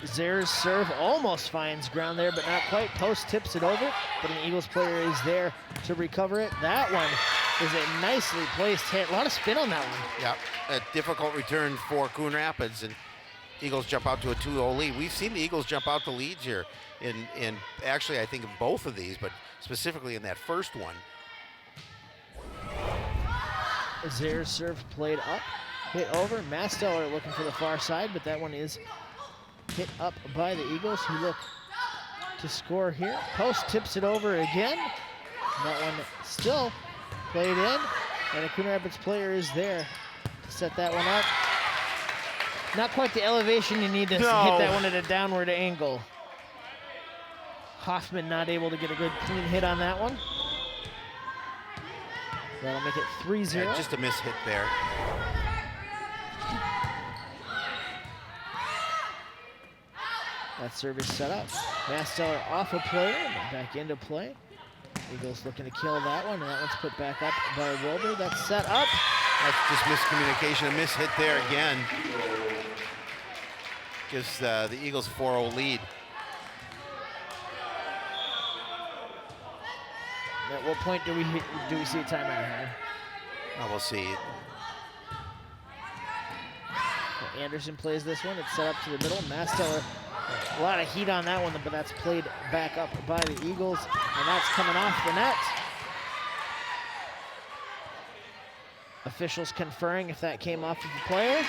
Zare's serve almost finds ground there, but not quite. Post tips it over, but an Eagles player is there to recover it. That one is a nicely placed hit. A lot of spin on that one. Yeah, a difficult return for Coon Rapids, and Eagles jump out to a 2-0 lead. We've seen the Eagles jump out to leads here in actually I think in both of these, but specifically in that first one. Zare's serve played up, hit over. Masteller looking for the far side, but that one is hit up by the Eagles, who look to score here. Post tips it over again. That one still played in, and a Coon Rapids player is there to set that one up. Not quite the elevation you need to hit that one at a downward angle. Hoffman not able to get a good clean hit on that one. That'll make it 3-0. Yeah, just a miss hit there. That service set up. Masteller off a player, and then back into play. Eagles looking to kill that one, and that one's put back up by Wilbur. That's set up. That's just miscommunication, a miss hit there again. Gives the Eagles 4-0 lead. At what point do we see a timeout here? Well, we'll see. Anderson plays this one. It's set up to the middle. Masteller, a lot of heat on that one, but that's played back up by the Eagles, and that's coming off the net. Officials conferring if that came off of the player.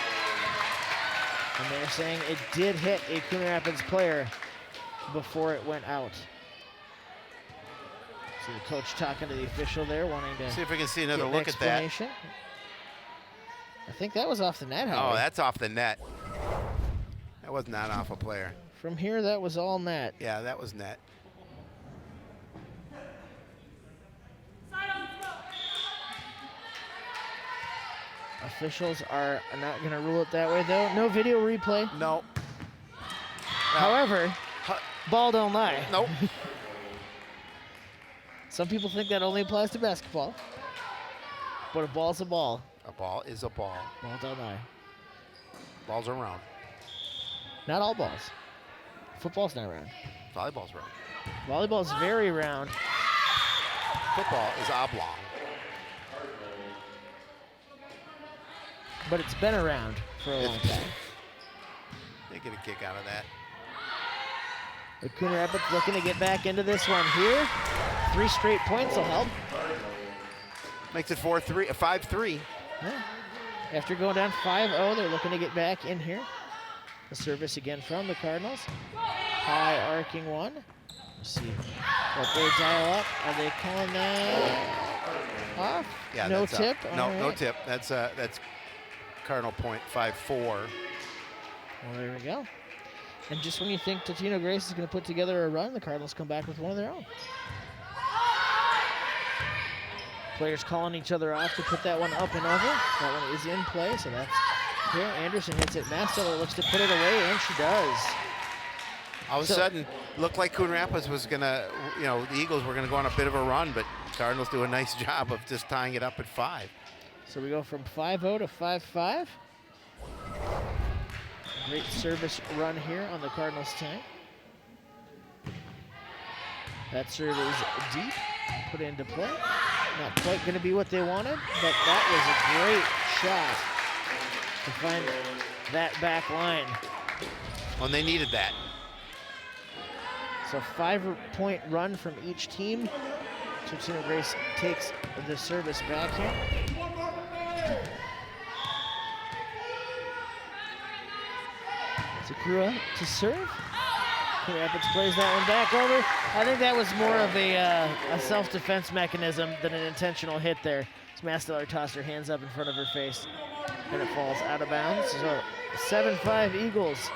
And they're saying it did hit a Coon Rapids player before it went out. So the coach talking to the official there, wanting to see if we can see another look at that. I think that was off the net, Howie. Oh, that's off the net. That was not off a player. From here, that was all net. Yeah, that was net. Officials are not going to rule it that way, though. No video replay. No. However, ball don't lie. Nope. Some people think that only applies to basketball, but a ball's a ball. A ball is a ball. Ball don't lie. Balls are round. Not all balls. Football's not round. Volleyball's round. Volleyball's very round. Football is oblong. But it's been around for a long time. They get a kick out of that. The Coon Rapids looking to get back into this one here. 3 straight points will help. Makes it 5-3. Yeah. After going down 5-0, they're looking to get back in here. The service again from the Cardinals. High arcing one. Let's see what they dial up. Are they calling that off? Yeah, no tip? No tip. That's Cardinal point 5-4. Well, there we go. And just when you think Totino-Grace is going to put together a run, the Cardinals come back with one of their own. Players calling each other off to put that one up and over. That one is in play, so that's here. Anderson hits it. Masteller looks to put it away, and she does. All of a sudden, looked like Coon Rapids was going to, the Eagles were going to go on a bit of a run, but Cardinals do a nice job of just tying it up at 5. So we go from 5-0 to 5-5. Great service run here on the Cardinals' time. That serve is deep, put into play. Not quite going to be what they wanted, but that was a great shot to find that back line. Well, they needed that. So 5-point run from each team. Totino-Grace takes the service back here. Sakura to serve. Coon Rapids plays that one back over. I think that was more of a self-defense mechanism than an intentional hit there. As Masteller tossed her hands up in front of her face, and it falls out of bounds. So 7-5 Eagles.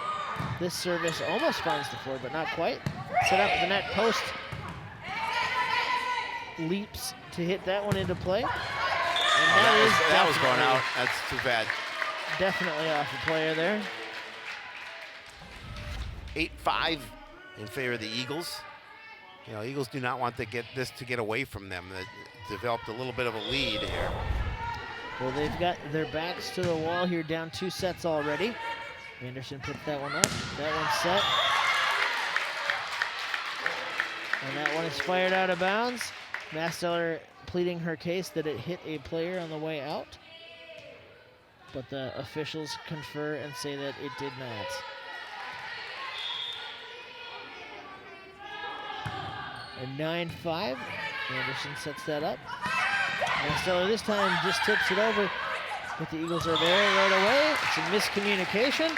This service almost finds the floor, but not quite. Set up the net post. Leaps to hit that one into play. And that was going out. That's too bad. Definitely off the player there. 8-5 in favor of the Eagles. Eagles do not want to get away from them. They developed a little bit of a lead here. Well, they've got their backs to the wall here, down 2 sets already. Anderson puts that one up. That one's set. And that one is fired out of bounds. Masteller pleading her case that it hit a player on the way out. But the officials confer and say that it did not. And 9-5, Anderson sets that up. Masteller this time just tips it over, but the Eagles are there right away. It's a miscommunication.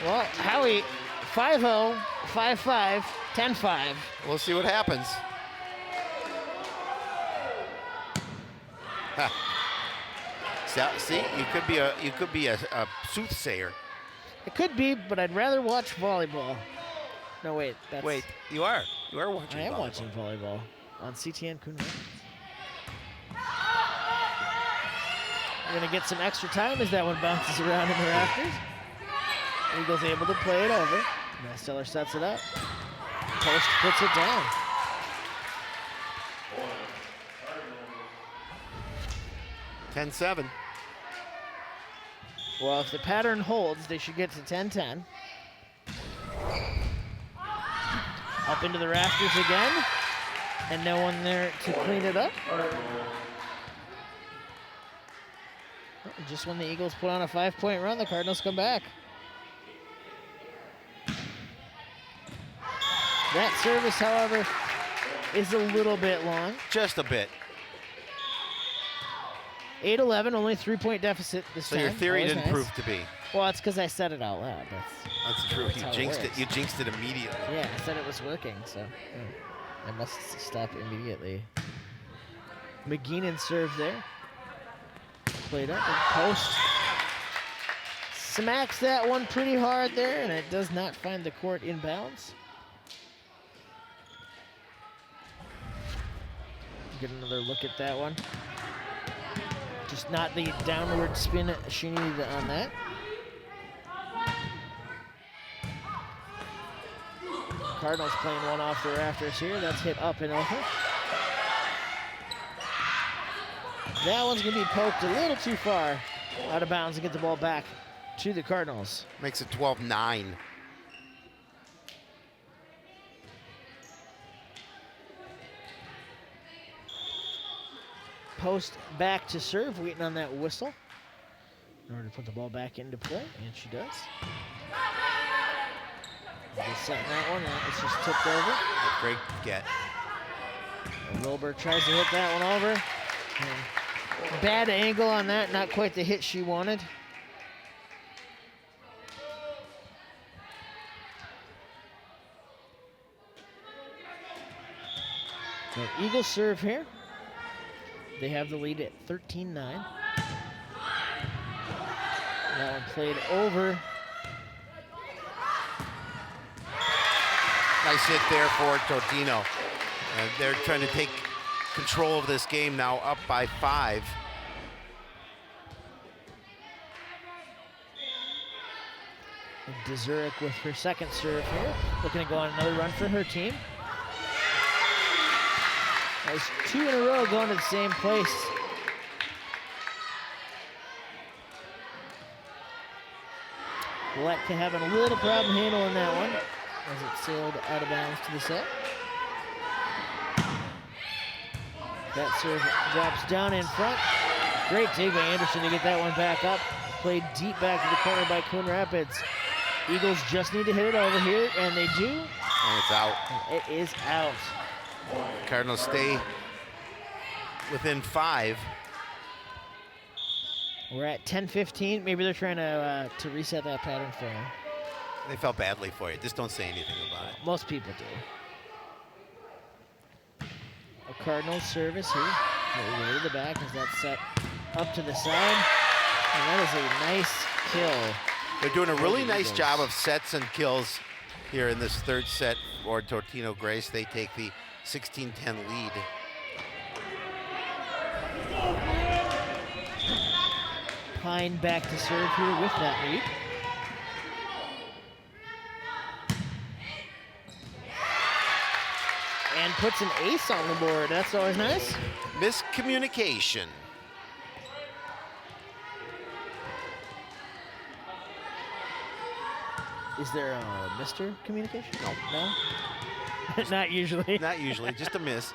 Well, Howie, 5-0, 5-5, 10-5. We'll see what happens. See, you could be a soothsayer. It could be, but I'd rather watch volleyball. No, wait. Wait, you are watching volleyball. I am watching volleyball on CTN Coon Rapids. We're going to get some extra time as that one bounces around in the rafters. Eagles able to play it over. Mesteller sets it up. Post puts it down. (10-7). Well, if the pattern holds, they should get to 10-10. Up into the rafters again. And no one there to clean it up. Just when the Eagles put on a 5-point run, the Cardinals come back. That service, however, is a little bit long. Just a bit. 8-11, only 3-point deficit this time. So your theory Always didn't nice. prove to be. Well, it's because I said it out loud. That's true. That's You how it jinxed it. works. You jinxed it immediately. Yeah, I said it was working, so I must stop immediately. McGeenan served there. Played up and post. Smacks that one pretty hard there, and it does not find the court in bounds. Get another look at that one. Just not the downward spin she needed on that. Cardinals playing one off the rafters here. That's hit up and over. That one's going to be poked a little too far out of bounds to get the ball back to the Cardinals. Makes it 12-9. Post back to serve, waiting on that whistle in order to put the ball back into play, and she does. Just setting that one, and it's just tipped over. Great get. And Wilbur tries to hit that one over. And bad angle on that, not quite the hit she wanted. So Eagles serve here. They have the lead at 13-9. That one played over. Nice hit there for Totino. And they're trying to take control of this game now, up by 5. Dezuric with her second serve here. Looking to go on another run for her team. That was 2 in a row going to the same place. Letka having a little problem handling that one as it sailed out of bounds to the set. That serve drops down in front. Great dig by Anderson to get that one back up. Played deep back to the corner by Coon Rapids. Eagles just need to hit it over here, and they do. And it's out. It is out. Cardinals stay within 5. We're at 10-15. Maybe they're trying to reset that pattern for him. They felt badly for you. Just don't say anything about it. Most people do. A Cardinals service here. Way to the back as that's set up to the side. And that is a nice kill. They're doing a really the nice Eagles. job of sets and kills here in this third set for Totino-Grace. They take the 16-10 lead. Pine back to serve here with that lead. And puts an ace on the board. That's always nice. Miscommunication. Is there a Mr. Communication? No. No? Not usually. Not usually, just a miss.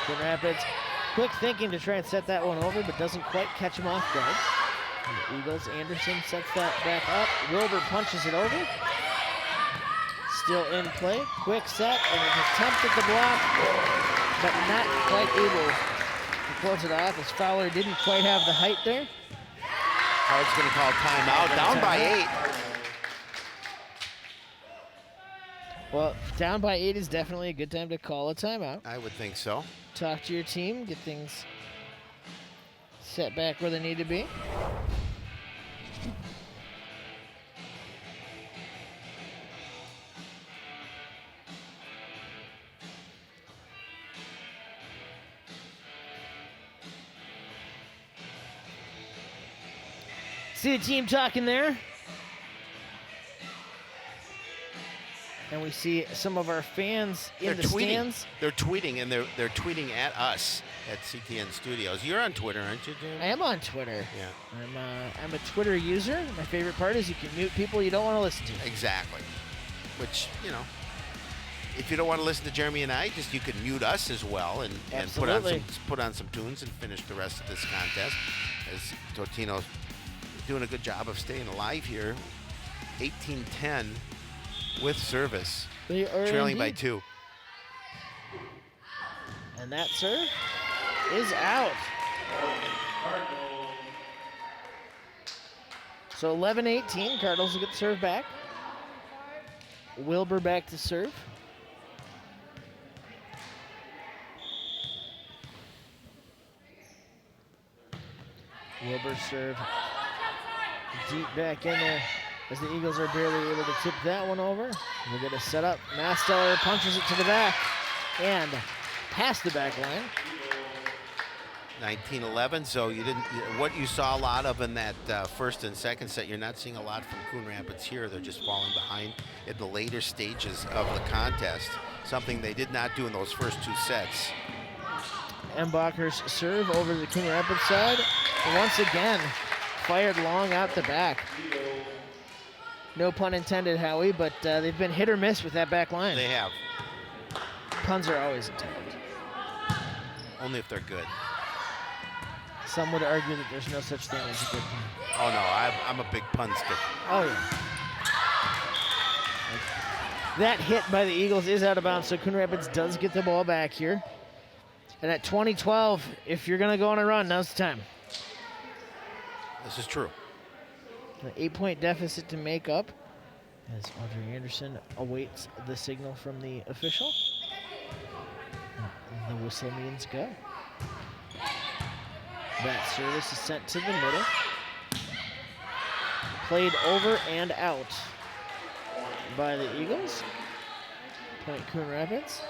Coon Rapids, quick thinking to try and set that one over, but doesn't quite catch him off guard. And the Eagles, Anderson sets that back up. Wilbur punches it over. Still in play. Quick set and an attempt at the block, but not quite able to close it off as Fowler didn't quite have the height there. Card's going to call timeout. Down by 8. Well, down by 8 is definitely a good time to call a timeout. I would think so. Talk to your team, get things set back where they need to be. See the team talking there. And we see some of our fans in the stands. They're tweeting, and they're tweeting at us at CTN Studios. You're on Twitter, aren't you, Jim? I am on Twitter. Yeah. I'm a Twitter user. My favorite part is you can mute people you don't want to listen to. Exactly. Which, you know, if you don't want to listen to Jeremy and I, you can mute us as well and put on some tunes and finish the rest of this contest. As Totino's doing a good job of staying alive here. 18-10 with service, trailing by 2. And that serve is out. So 11-18, Cardinals will get the serve back. Wilbur back to serve. Wilbur serve deep back in there as the Eagles are barely able to tip that one over. We'll get a set up. Masteller punches it to the back and past the back line. 19-11, so what you saw a lot of in that first and second set, you're not seeing a lot from Coon Rapids here. They're just falling behind in the later stages of the contest, something they did not do in those first 2 sets. Embacher's serve over the Coon Rapids side. Once again, fired long out the back. No pun intended, Howie, but they've been hit or miss with that back line. They have. Puns are always intended. Only if they're good. Some would argue that there's no such thing as a good pun. Oh, no, I'm a big punster. Oh, yeah. That hit by the Eagles is out of bounds, so Coon Rapids does get the ball back here. And at 20-12, if you're going to go on a run, now's the time. This is true. An 8-point deficit to make up as Audrey Anderson awaits the signal from the official. And the whistle means go. That service is sent to the middle. Played over and out by the Eagles. Point Coon Rapids.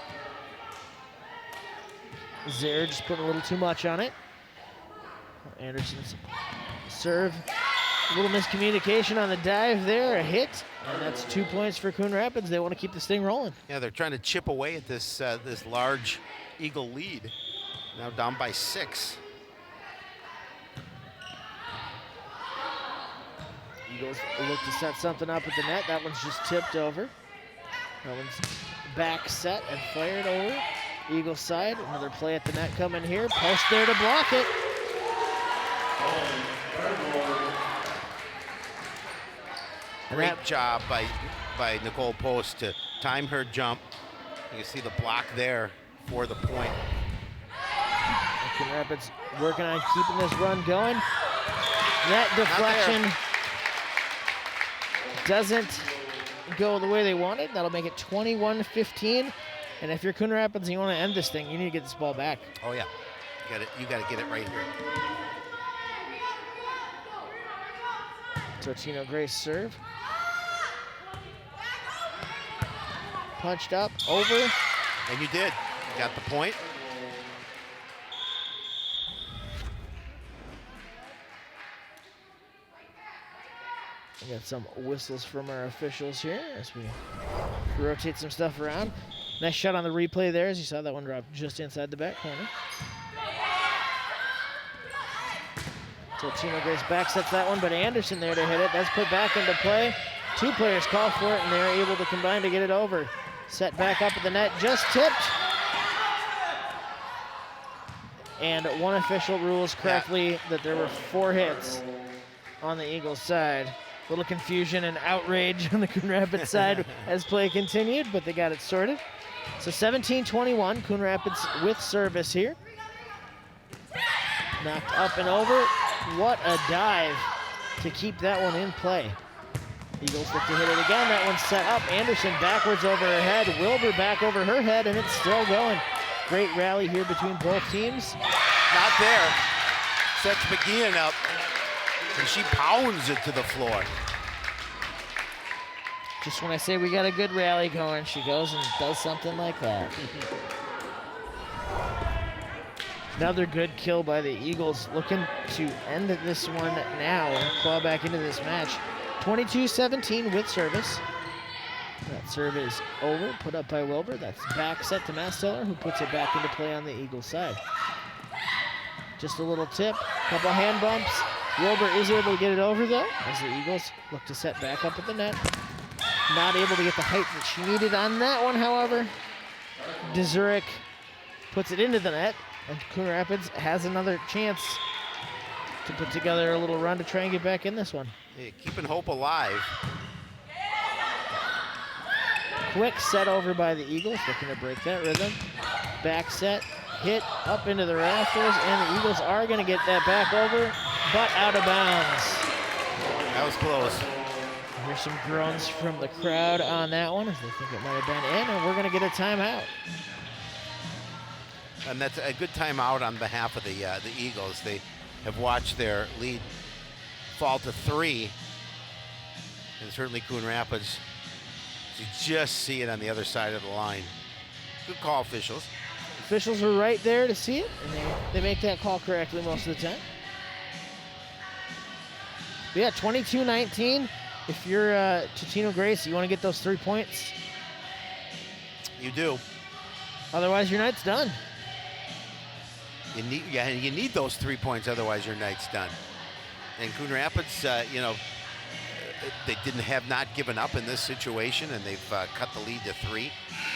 Zaire just put a little too much on it. Anderson's serve. A little miscommunication on the dive there, a hit, and that's 2 points for Coon Rapids. They want to keep this thing rolling. Yeah, they're trying to chip away at this this large Eagle lead. Now down by 6. Eagles look to set something up at the net. That one's just tipped over. That one's back set and fired over. Eagles side, another play at the net coming here. Post there to block it. Great job by Nicole Post to time her jump. You can see the block there for the point. Coon Rapids working on keeping this run going. That deflection doesn't go the way they wanted. That'll make it 21-15. And if you're Coon Rapids and you want to end this thing, you need to get this ball back. Oh yeah, you got to get it right here. Totino-Grace serve. Punched up, over. And you did. You got the point. We got some whistles from our officials here as we rotate some stuff around. Nice shot on the replay there, as you saw that one drop just inside the back corner. Totino-Grace back sets that one, but Anderson there to hit it. That's put back into play. 2 players call for it, and they're able to combine to get it over. Set back up at the net, just tipped. And one official rules correctly that there were 4 hits on the Eagles side. A little confusion and outrage on the Coon Rapids side as play continued, but they got it sorted. So 17-21, Coon Rapids with service here. Knocked up and over. What a dive to keep that one in play. Eagles look to hit it again. That one's set up. Anderson backwards over her head. Wilbur back over her head, and it's still going. Great rally here between both teams. Not there. Sets McGeehan up, and she pounds it to the floor. Just when I say we got a good rally going, she goes and does something like that. Another good kill by the Eagles, looking to end this one now and claw back into this match. 22-17 with service. That serve is over, put up by Wilbur. That's back set to Masteller, who puts it back into play on the Eagles side. Just a little tip, couple hand bumps. Wilbur is able to get it over though, as the Eagles look to set back up at the net. Not able to get the height that she needed on that one, however. Dzurek puts it into the net, and Coon Rapids has another chance to put together a little run to try and get back in this one. Yeah, keeping hope alive. Quick set over by the Eagles, looking to break that rhythm. Back set, hit up into the rafters, and the Eagles are going to get that back over, but out of bounds. That was close. Here's some groans from the crowd on that one, as they think it might have been in, and we're going to get a timeout. And that's a good timeout on behalf of the Eagles. They have watched their lead fall to 3, and certainly Coon Rapids, you just see it on the other side of the line. Good call, officials. Officials were right there to see it, and they make that call correctly most of the time. But yeah, 22-19. If you're Totino-Grace, you want to get those 3 points. You do. Otherwise, your night's done. You need those 3 points, otherwise your night's done. And Coon Rapids, they have not given up in this situation, and they've cut the lead to 3.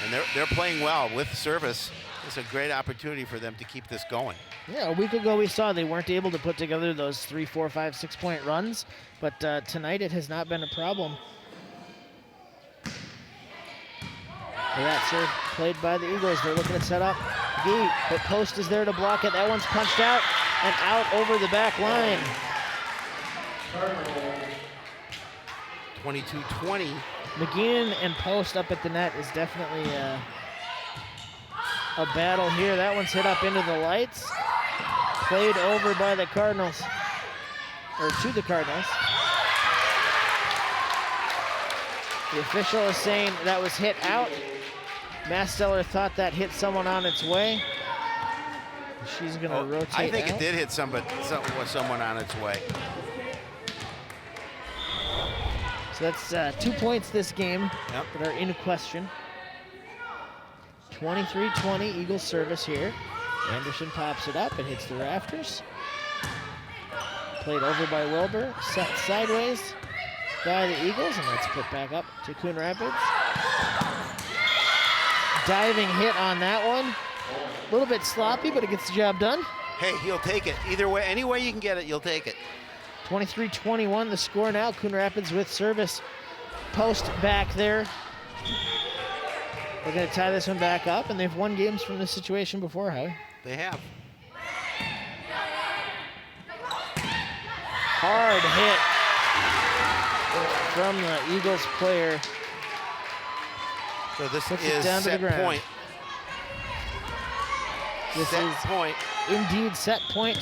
And they're playing well with service. It's a great opportunity for them to keep this going. Yeah, a week ago we saw they weren't able to put together those 3, 4, 5, 6 point runs, but tonight it has not been a problem. That serve played by the Eagles. They're looking to set up. Gee, but post is there to block it. That one's punched out and out over the back line. 22-20. McGinn and post up at the net is definitely a battle here. That one's hit up into the lights. Played over by the Cardinals, or to the Cardinals. The official is saying that was hit out. Masteller thought that hit someone on its way. She's going to rotate I think out. it did hit someone on its way. So that's 2 points this game that are in question. 23-20 Eagles service here. Anderson pops it up and hits the rafters. Played over by Wilbur, set sideways by the Eagles, and that's put back up to Coon Rapids. Diving hit on that one. A little bit sloppy, but it gets the job done. Hey, he'll take it. Either way, any way you can get it, you'll take it. 23-21 the score now. Coon Rapids with service. Post back there. They're going to tie this one back up, and they've won games from this situation before, Howie. They have. Hard hit from the Eagles player. So this Puts it is down to the set ground. point. This Set is point. indeed set point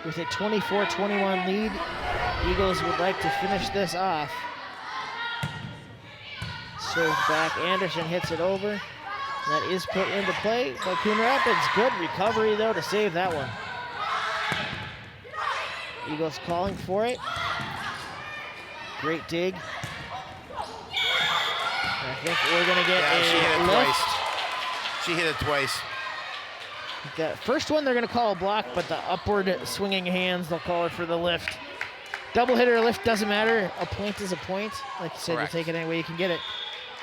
with a 24-21 lead. Eagles would like to finish this off. Serve back, Anderson hits it over. That is put into play by Coon Rapids. Good recovery though to save that one. Eagles calling for it. Great dig. I think we're gonna get She hit a it lift. twice. She hit it twice. The first one they're gonna call a block, but the upward swinging hands, they'll call it for the lift. Double hit or lift, doesn't matter. A point is a point. Like you said, Correct. you'll take it any way you can get it.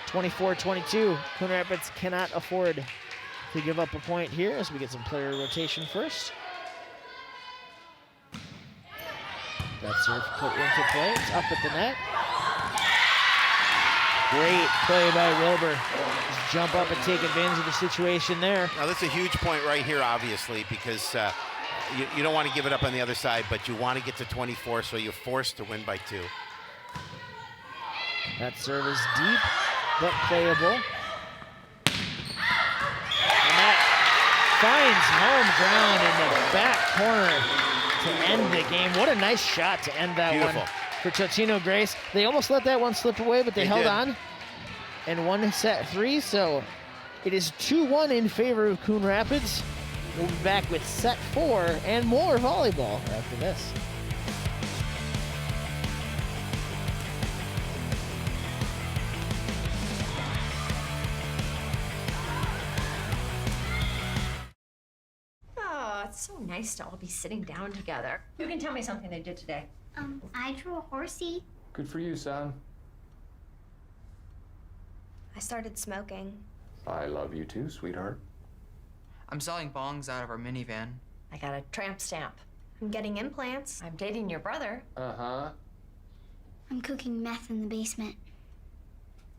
24-22. Coon Rapids cannot afford to give up a point here as we get some player rotation first. That serve put into play. It's up at the net. Great play by Wilbur. Just jump up and take advantage of the situation there. Now that's a huge point right here, obviously, because you don't want to give it up on the other side, but you want to get to 24, so you're forced to win by 2. That serve is deep, but playable. And that finds home ground in the back corner to end the game. What a nice shot to end that Beautiful. one for Totino-Grace. They almost let that one slip away, but they held did. on and won set 3. So it is 2-1 in favor of Coon Rapids. We'll be back with set 4 and more volleyball after this. Oh, it's so nice to all be sitting down together. You can tell me something they did today. I drew a horsey. Good for you, son. I started smoking. I love you too, sweetheart. I'm selling bongs out of our minivan. I got a tramp stamp. I'm getting implants. I'm dating your brother. Uh-huh. I'm cooking meth in the basement.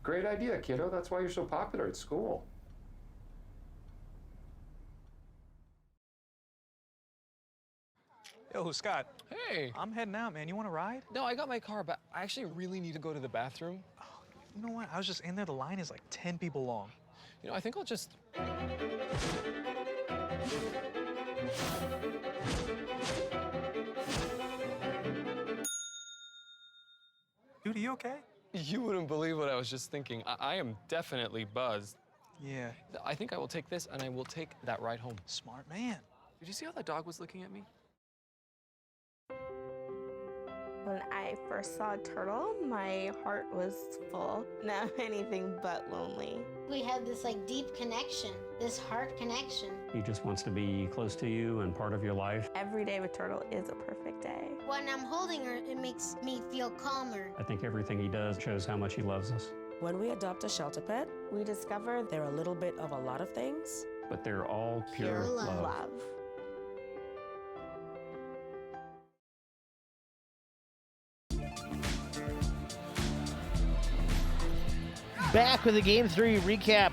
Great idea, kiddo. That's why you're so popular at school. Yo, Scott. Hey. I'm heading out, man. You want to ride? No, I got my car, but I actually really need to go to the bathroom. Oh, you know what? I was just in there. The line is like 10 people long. You know, I think I'll just... Dude, are you okay? You wouldn't believe what I was just thinking. I am definitely buzzed. Yeah. I think I will take this, and I will take that ride home. Smart man. Did you see how that dog was looking at me? When I first saw Turtle, my heart was full. Now anything but lonely. We had this like deep connection, this heart connection. He just wants to be close to you and part of your life. Every day with Turtle is a perfect day. When I'm holding her, it makes me feel calmer. I think everything he does shows how much he loves us. When we adopt a shelter pet, we discover they're a little bit of a lot of things. But they're all pure love. Back with a Game 3 recap.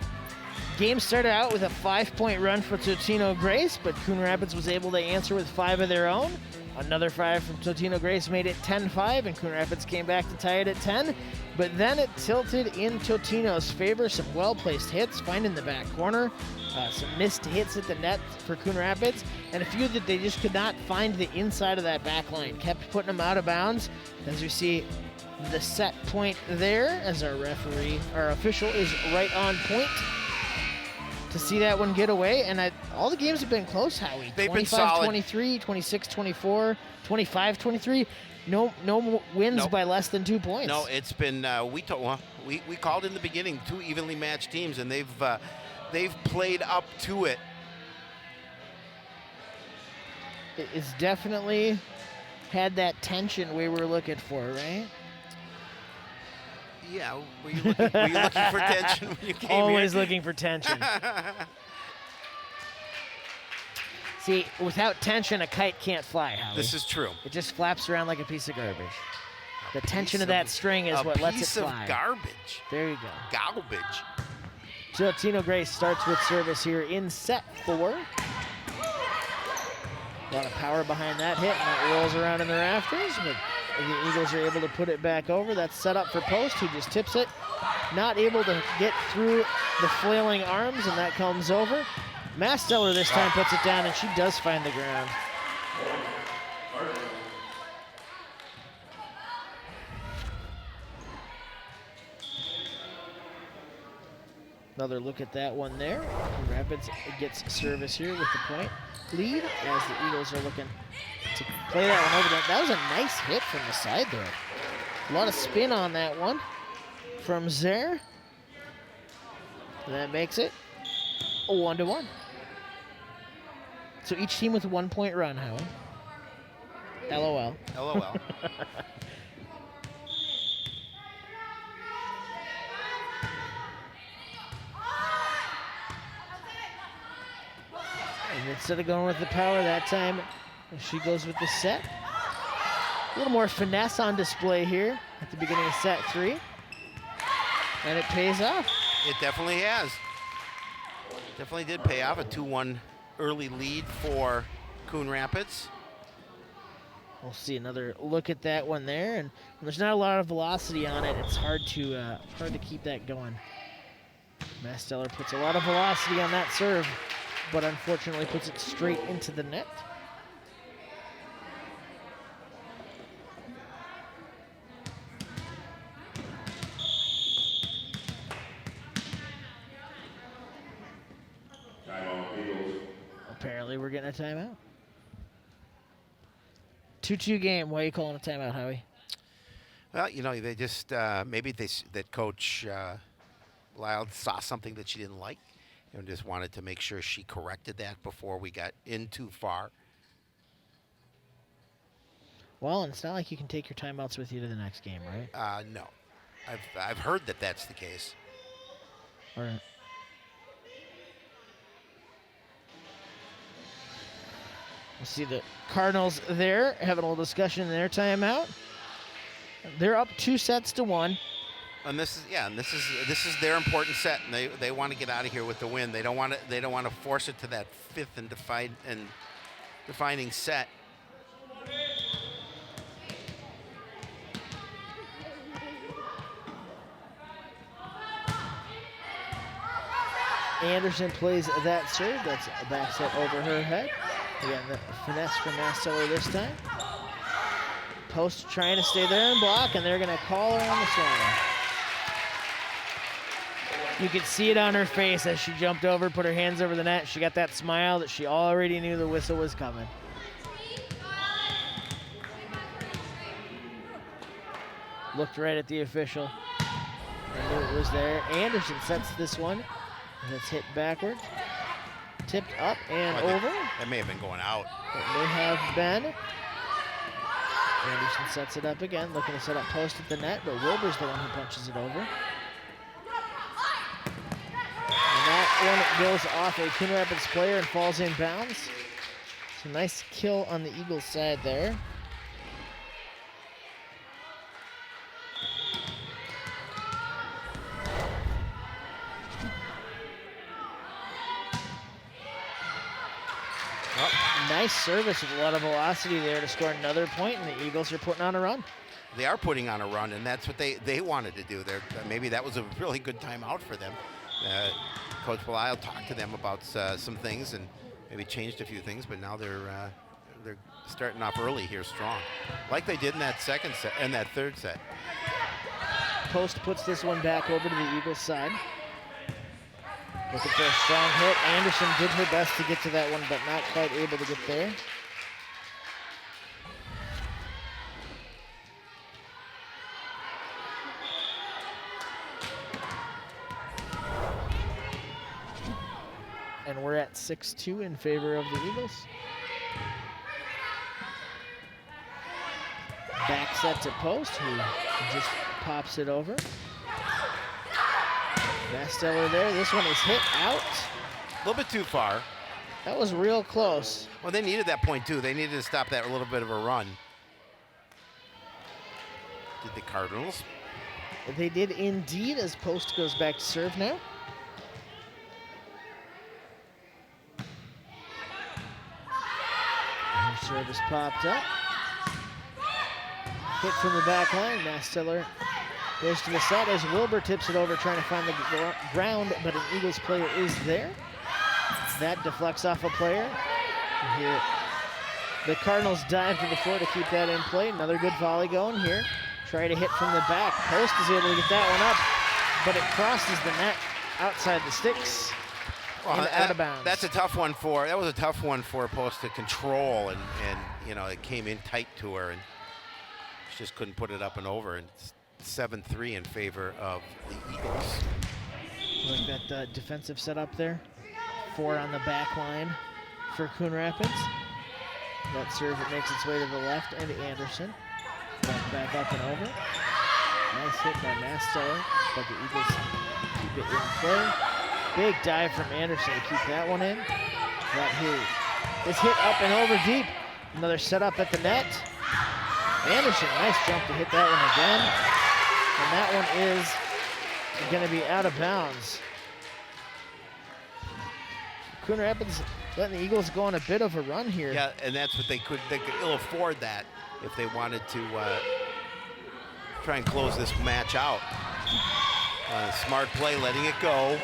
Game started out with a 5-point run for Totino-Grace, but Coon Rapids was able to answer with 5 of their own. Another 5 from Totino-Grace made it 10-5, and Coon Rapids came back to tie it at 10. But then it tilted in Totino's favor. Some well-placed hits, finding the back corner. Some missed hits at the net for Coon Rapids, and a few that they just could not find the inside of that back line. Kept putting them out of bounds. As we see the set point there, as our official is right on point to see that one get away. And all the games have been close, Howie. They've been solid. 25-23, 26-24, 25-23. No wins by less than 2 points. No, it's been we called in the beginning 2 evenly matched teams, and they've played up to it. It's definitely had that tension we were looking for, right? Yeah, were you looking for tension when you came Always here? looking for tension. See, without tension, a kite can't fly, Howie. This is true. It just flaps around like a piece of garbage. The tension of that string is what lets it fly. A piece of garbage. There you go. Garbage. Totino-Grace starts with service here in set 4. A lot of power behind that hit, and that rolls around in the rafters, but the Eagles are able to put it back over. That's set up for Post, who just tips it. Not able to get through the flailing arms, and that comes over. Masteller this time puts it down, and she does find the ground. Another look at that one there. Rapids gets service here with the point lead as the Eagles are looking to play that one over. That was a nice hit from the side there. A lot of spin on that one from Zer. And that makes it a 1-1. So each team with a 1-point run, Howie. LOL. LOL. And instead of going with the power that time, she goes with the set. A little more finesse on display here at the beginning of set 3. And it pays off. It definitely has. Definitely did pay off. A 2-1 early lead for Coon Rapids. We'll see another look at that one there, and when there's not a lot of velocity on it, it's hard to keep that going. Masteller puts a lot of velocity on that serve, but unfortunately puts it straight into the net. Apparently we're getting a timeout. 2-2 game. Why are you calling a timeout, Howie? Well, you know, they just maybe that Coach Lyle saw something that she didn't like and just wanted to make sure she corrected that before we got in too far. Well, and it's not like you can take your timeouts with you to the next game, right? No. I've heard that that's the case. All right. We'll see the Cardinals there having a little discussion in their timeout. They're up 2-1. And this is their important set, and they want to get out of here with the win. They don't want to force it to that fifth and defining set. Anderson plays that serve. That's a back set over her head. Again, the finesse from Masteller this time. Post trying to stay there and block, and they're going to call her on the slam. You could see it on her face as she jumped over, put her hands over the net. She got that smile that she already knew the whistle was coming. Looked right at the official and knew it was there. Anderson sets this one. That's hit backwards. Tipped up and over. That may have been going out. It may have been. Anderson sets it up again, looking to set up post at the net, but Wilbur's the one who punches it over. And that one goes off a Coon Rapids player and falls in bounds. It's a nice kill on the Eagles side there. Nice service with a lot of velocity there to score another point, and the Eagles are putting on a run. They are putting on a run, and that's what they wanted to do. Maybe that was a really good timeout for them. Coach Belial talked to them about some things and maybe changed a few things, but now they're starting off early here strong, like they did in that second set and that third set. Post puts this one back over to the Eagles side. Looking for a strong hit. Anderson did her best to get to that one, but not quite able to get there. And we're at 6-2 in favor of the Eagles. Back set to Post, who just pops it over. Masteller there. This one is hit out. A little bit too far. That was real close. Well, they needed that point too. They needed to stop that little bit of a run. Did the Cardinals? They did indeed, as Post goes back to serve now. Her service popped up. Hit from the back line. Masteller goes to the set as Wilbur tips it over, trying to find the ground, but an Eagles player is there. That deflects off a player. Here, the Cardinals dive to the floor to keep that in play. Another good volley going here. Try to hit from the back. Post is able to get that one up, but it crosses the net outside the sticks. Well, out of bounds. That was a tough one for Post to control, and you know, it came in tight to her, and she just couldn't put it up and over. And 7-3 in favor of the Eagles. Like that defensive setup there. 4 on the back line for Coon Rapids. That serve that makes its way to the left, and Anderson. Back up and over. Nice hit by Masteller, but the Eagles keep it in play. Big dive from Anderson to keep that one in. That hit is hit up and over deep. Another setup at the net. Anderson, nice jump to hit that one again. And that one is going to be out of bounds. Coon Rapids letting the Eagles go on a bit of a run here. Yeah, and that's what they could ill afford that if they wanted to try and close this match out. Smart play, letting it go.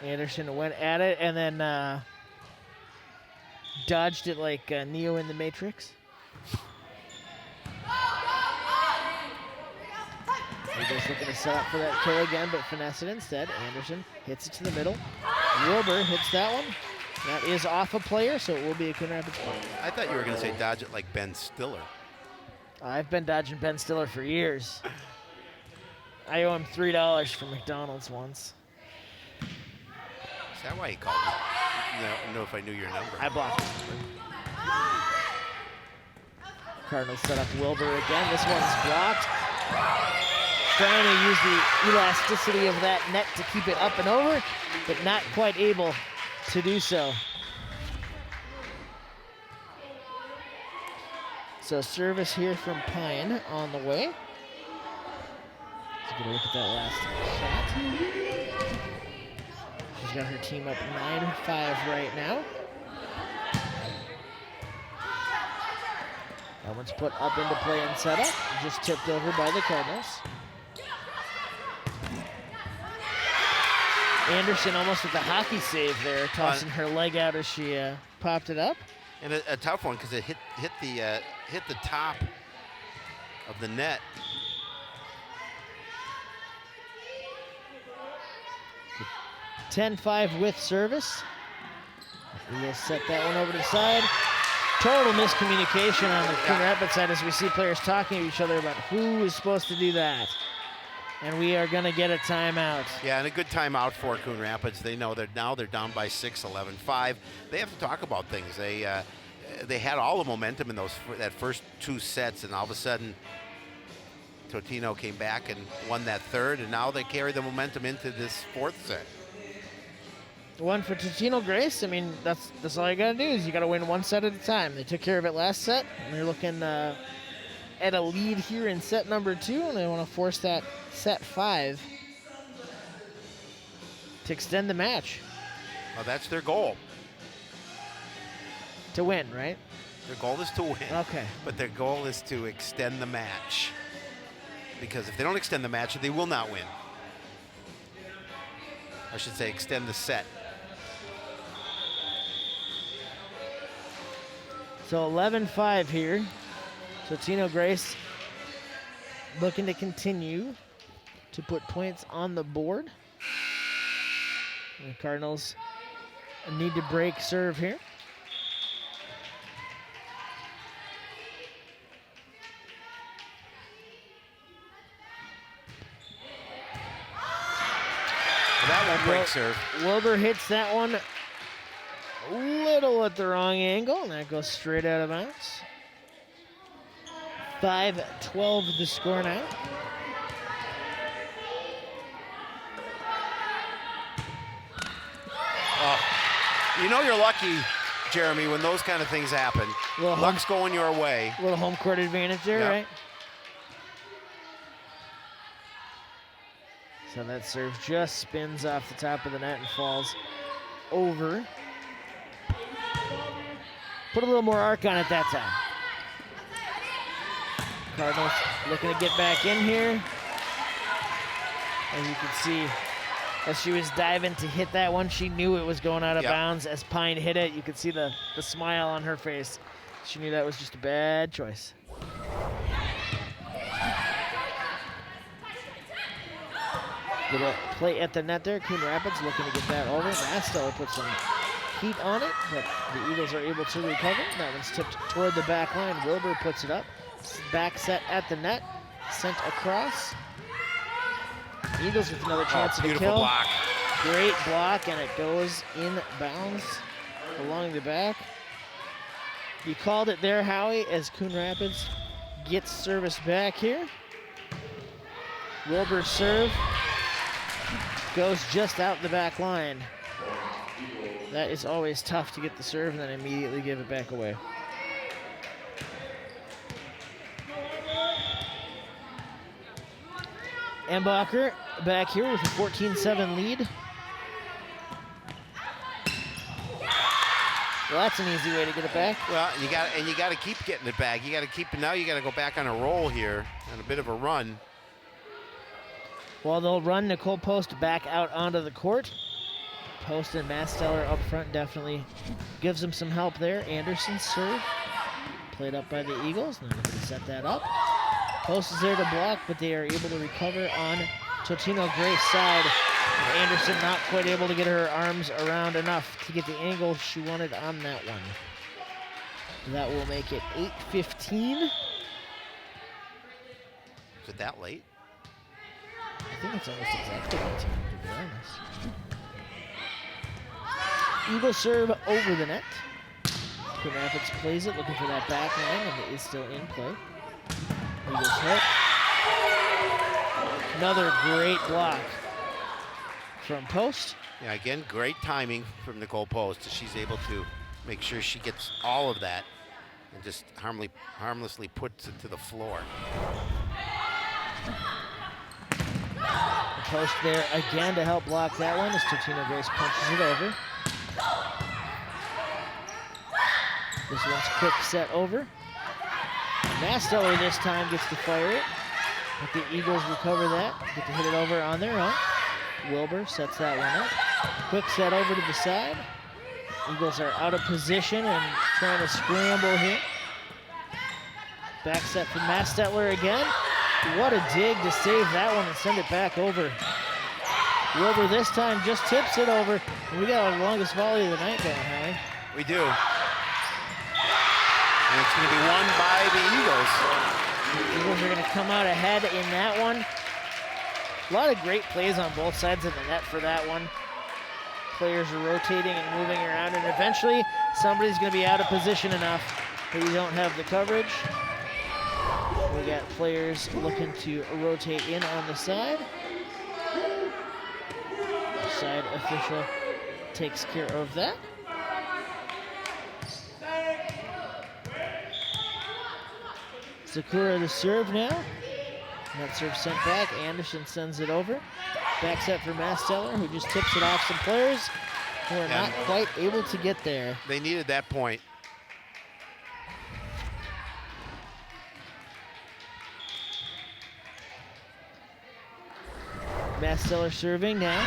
Anderson went at it and then dodged it like Neo in the Matrix. Eagles looking to set up for that kill again, but finesse it instead. Anderson hits it to the middle. Wilbur hits that one. That is off a player, so it will be a Coon Rapids point. I thought you were going to say dodge it like Ben Stiller. I've been dodging Ben Stiller for years. I owe him $3 from McDonald's once. Is that why he called me? I don't know if I knew your number. I blocked him. Cardinals set up Wilbur again. This one's blocked. Trying to use the elasticity of that net to keep it up and over, but not quite able to do so. So service here from Pine on the way. Let's get a look at that last shot. She's got her team up 9-5 right now. That one's put up into play and set up. Just tipped over by the Cardinals. Anderson almost with the hockey save there, tossing her leg out as she popped it up. And a tough one because it hit the top of the net. The 10-5 with service. We'll set that one over to the side. Total miscommunication on the Coon Rapids side as we see players talking to each other about who is supposed to do that. And we are going to get a timeout. Yeah, and a good timeout for Coon Rapids. They know that now they're down by 6, 11-5. They have to talk about things. They had all the momentum in that first 2 sets, and all of a sudden, Totino came back and won that third, and now they carry the momentum into this 4th set. One for Totino-Grace. I mean, that's all you got to do is you got to win 1 set at a time. They took care of it last set, and they're looking at a lead here in set number 2, and they want to force that set 5 to extend the match. Well, that's their goal. To win, right? Their goal is to win. Okay. But their goal is to extend the match. Because if they don't extend the match, they will not win. I should say extend the set. So 11-5 here. Totino-Grace looking to continue to put points on the board. The Cardinals need to break serve here. That won't break serve. Wilbur hits that one a little at the wrong angle, and that goes straight out of bounds. 5-12 the score now. Oh, you know you're lucky, Jeremy, when those kind of things happen. Luck's going your way. A little home court advantage there, Yep. right? So that serve just spins off the top of the net and falls over. Put a little more arc on it that time. Cardinals looking to get back in here. As you can see, as she was diving to hit that one, she knew it was going out of bounds. As Pine hit it, you could see the smile on her face. She knew that was just a bad choice. Little play at the net there. Coon Rapids looking to get that over. Masto puts some heat on it, but the Eagles are able to recover. That one's tipped toward the back line. Wilbur puts it up. Back set at the net. Sent across. Eagles with another chance to beautiful kill. Block. Great block, and it goes in bounds along the back. You called it there, Howie, as Coon Rapids gets service back here. Wilbur's serve goes just out the back line. That is always tough to get the serve and then immediately give it back away. Embacher back here with a 14-7 lead. Well, that's an easy way to get it back. Well, you got to keep getting it back. You got to keep. Now you got to go back on a roll here and a bit of a run. Well, they'll run Nicole Post back out onto the court. Post and Masteller up front definitely gives them some help there. Anderson's serve played up by the Eagles. Now they're going to set that up. Post is there to block, but they are able to recover on Totino-Grace's side. Anderson not quite able to get her arms around enough to get the angle she wanted on that one. That will make it 8-15. Is it that late? I think it's almost exactly 18, to be honest. Eagle serve over the net. Coon Rapids plays it, looking for that back line, and it is still in play. Eagles hit. Another great block from Post. Yeah, again, great timing from Nicole Post. She's able to make sure she gets all of that and just harmlessly puts it to the floor. The Post there again to help block that one as Totino-Grace punches it over. This one's quick set over. Masteller this time gets to fire it. But the Eagles recover that, get to hit it over on their own. Wilbur sets that one up. Quick set over to the side. Eagles are out of position and trying to scramble here. Back set from Mastetler again. What a dig to save that one and send it back over. Wilbur this time just tips it over. And we got our longest volley of the night going, Howie. We do. And it's going to be won by the Eagles. The Eagles are going to come out ahead in that one. A lot of great plays on both sides of the net for that one. Players are rotating and moving around, and eventually somebody's going to be out of position enough that you don't have the coverage. We got players looking to rotate in on the side. The side official takes care of that. Sakura the serve now. That serve sent back. Anderson sends it over. Back set for Masteller, who just tips it off some players who are not quite able to get there. They needed that point. Masteller serving now.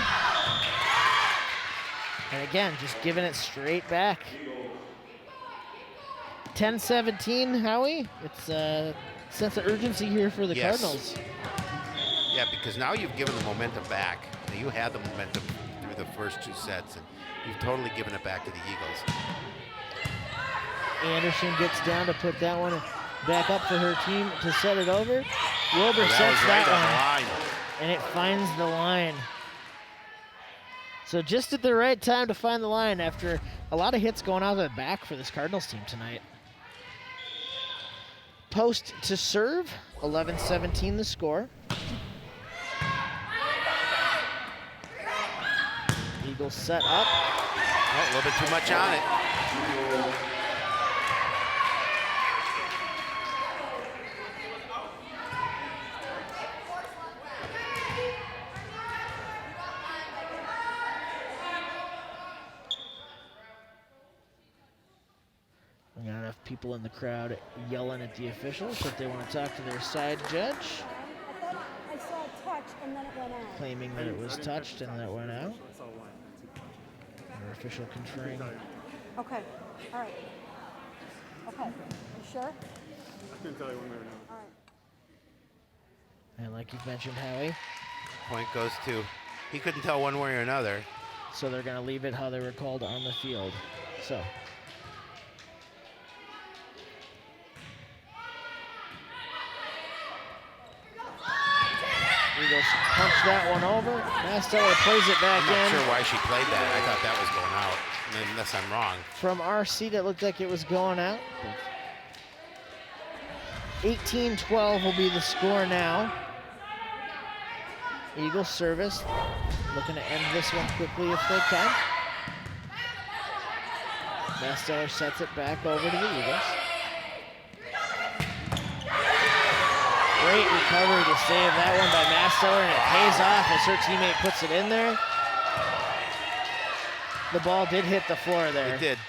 And again, just giving it straight back. 10-17, Howie. It's a sense of urgency here for the Cardinals. Yeah, because now you've given the momentum back. Now you had the momentum through the first two sets, and you've totally given it back to the Eagles. Anderson gets down to put that one back up for her team to set it over. Wilbur sets that one, and it finds the line. So just at the right time to find the line after a lot of hits going out of the back for this Cardinals team tonight. Post to serve, 11-17 the score. Eagles set up. Oh, a little bit too much on it. We got enough people in the crowd yelling at the officials that they want to talk to their side judge. I saw a touch and then it went out. Claiming that it was touched and that it went out. Our official conferring. Okay, all right. Okay, you sure? I couldn't tell you one way or another. All right. And like you've mentioned, Howie. Point goes to, he couldn't tell one way or another. So they're going to leave it how they were called on the field. So. Eagles punch that one over. Masteller plays it back in. I'm not sure why she played that. I thought that was going out, unless I'm wrong. From our seat, it looked like it was going out. 18-12 will be the score now. Eagles service, looking to end this one quickly if they can. Masteller sets it back over to the Eagles. Great recovery to save that one by Masteller, and it pays off as her teammate puts it in there. The ball did hit the floor there. It did.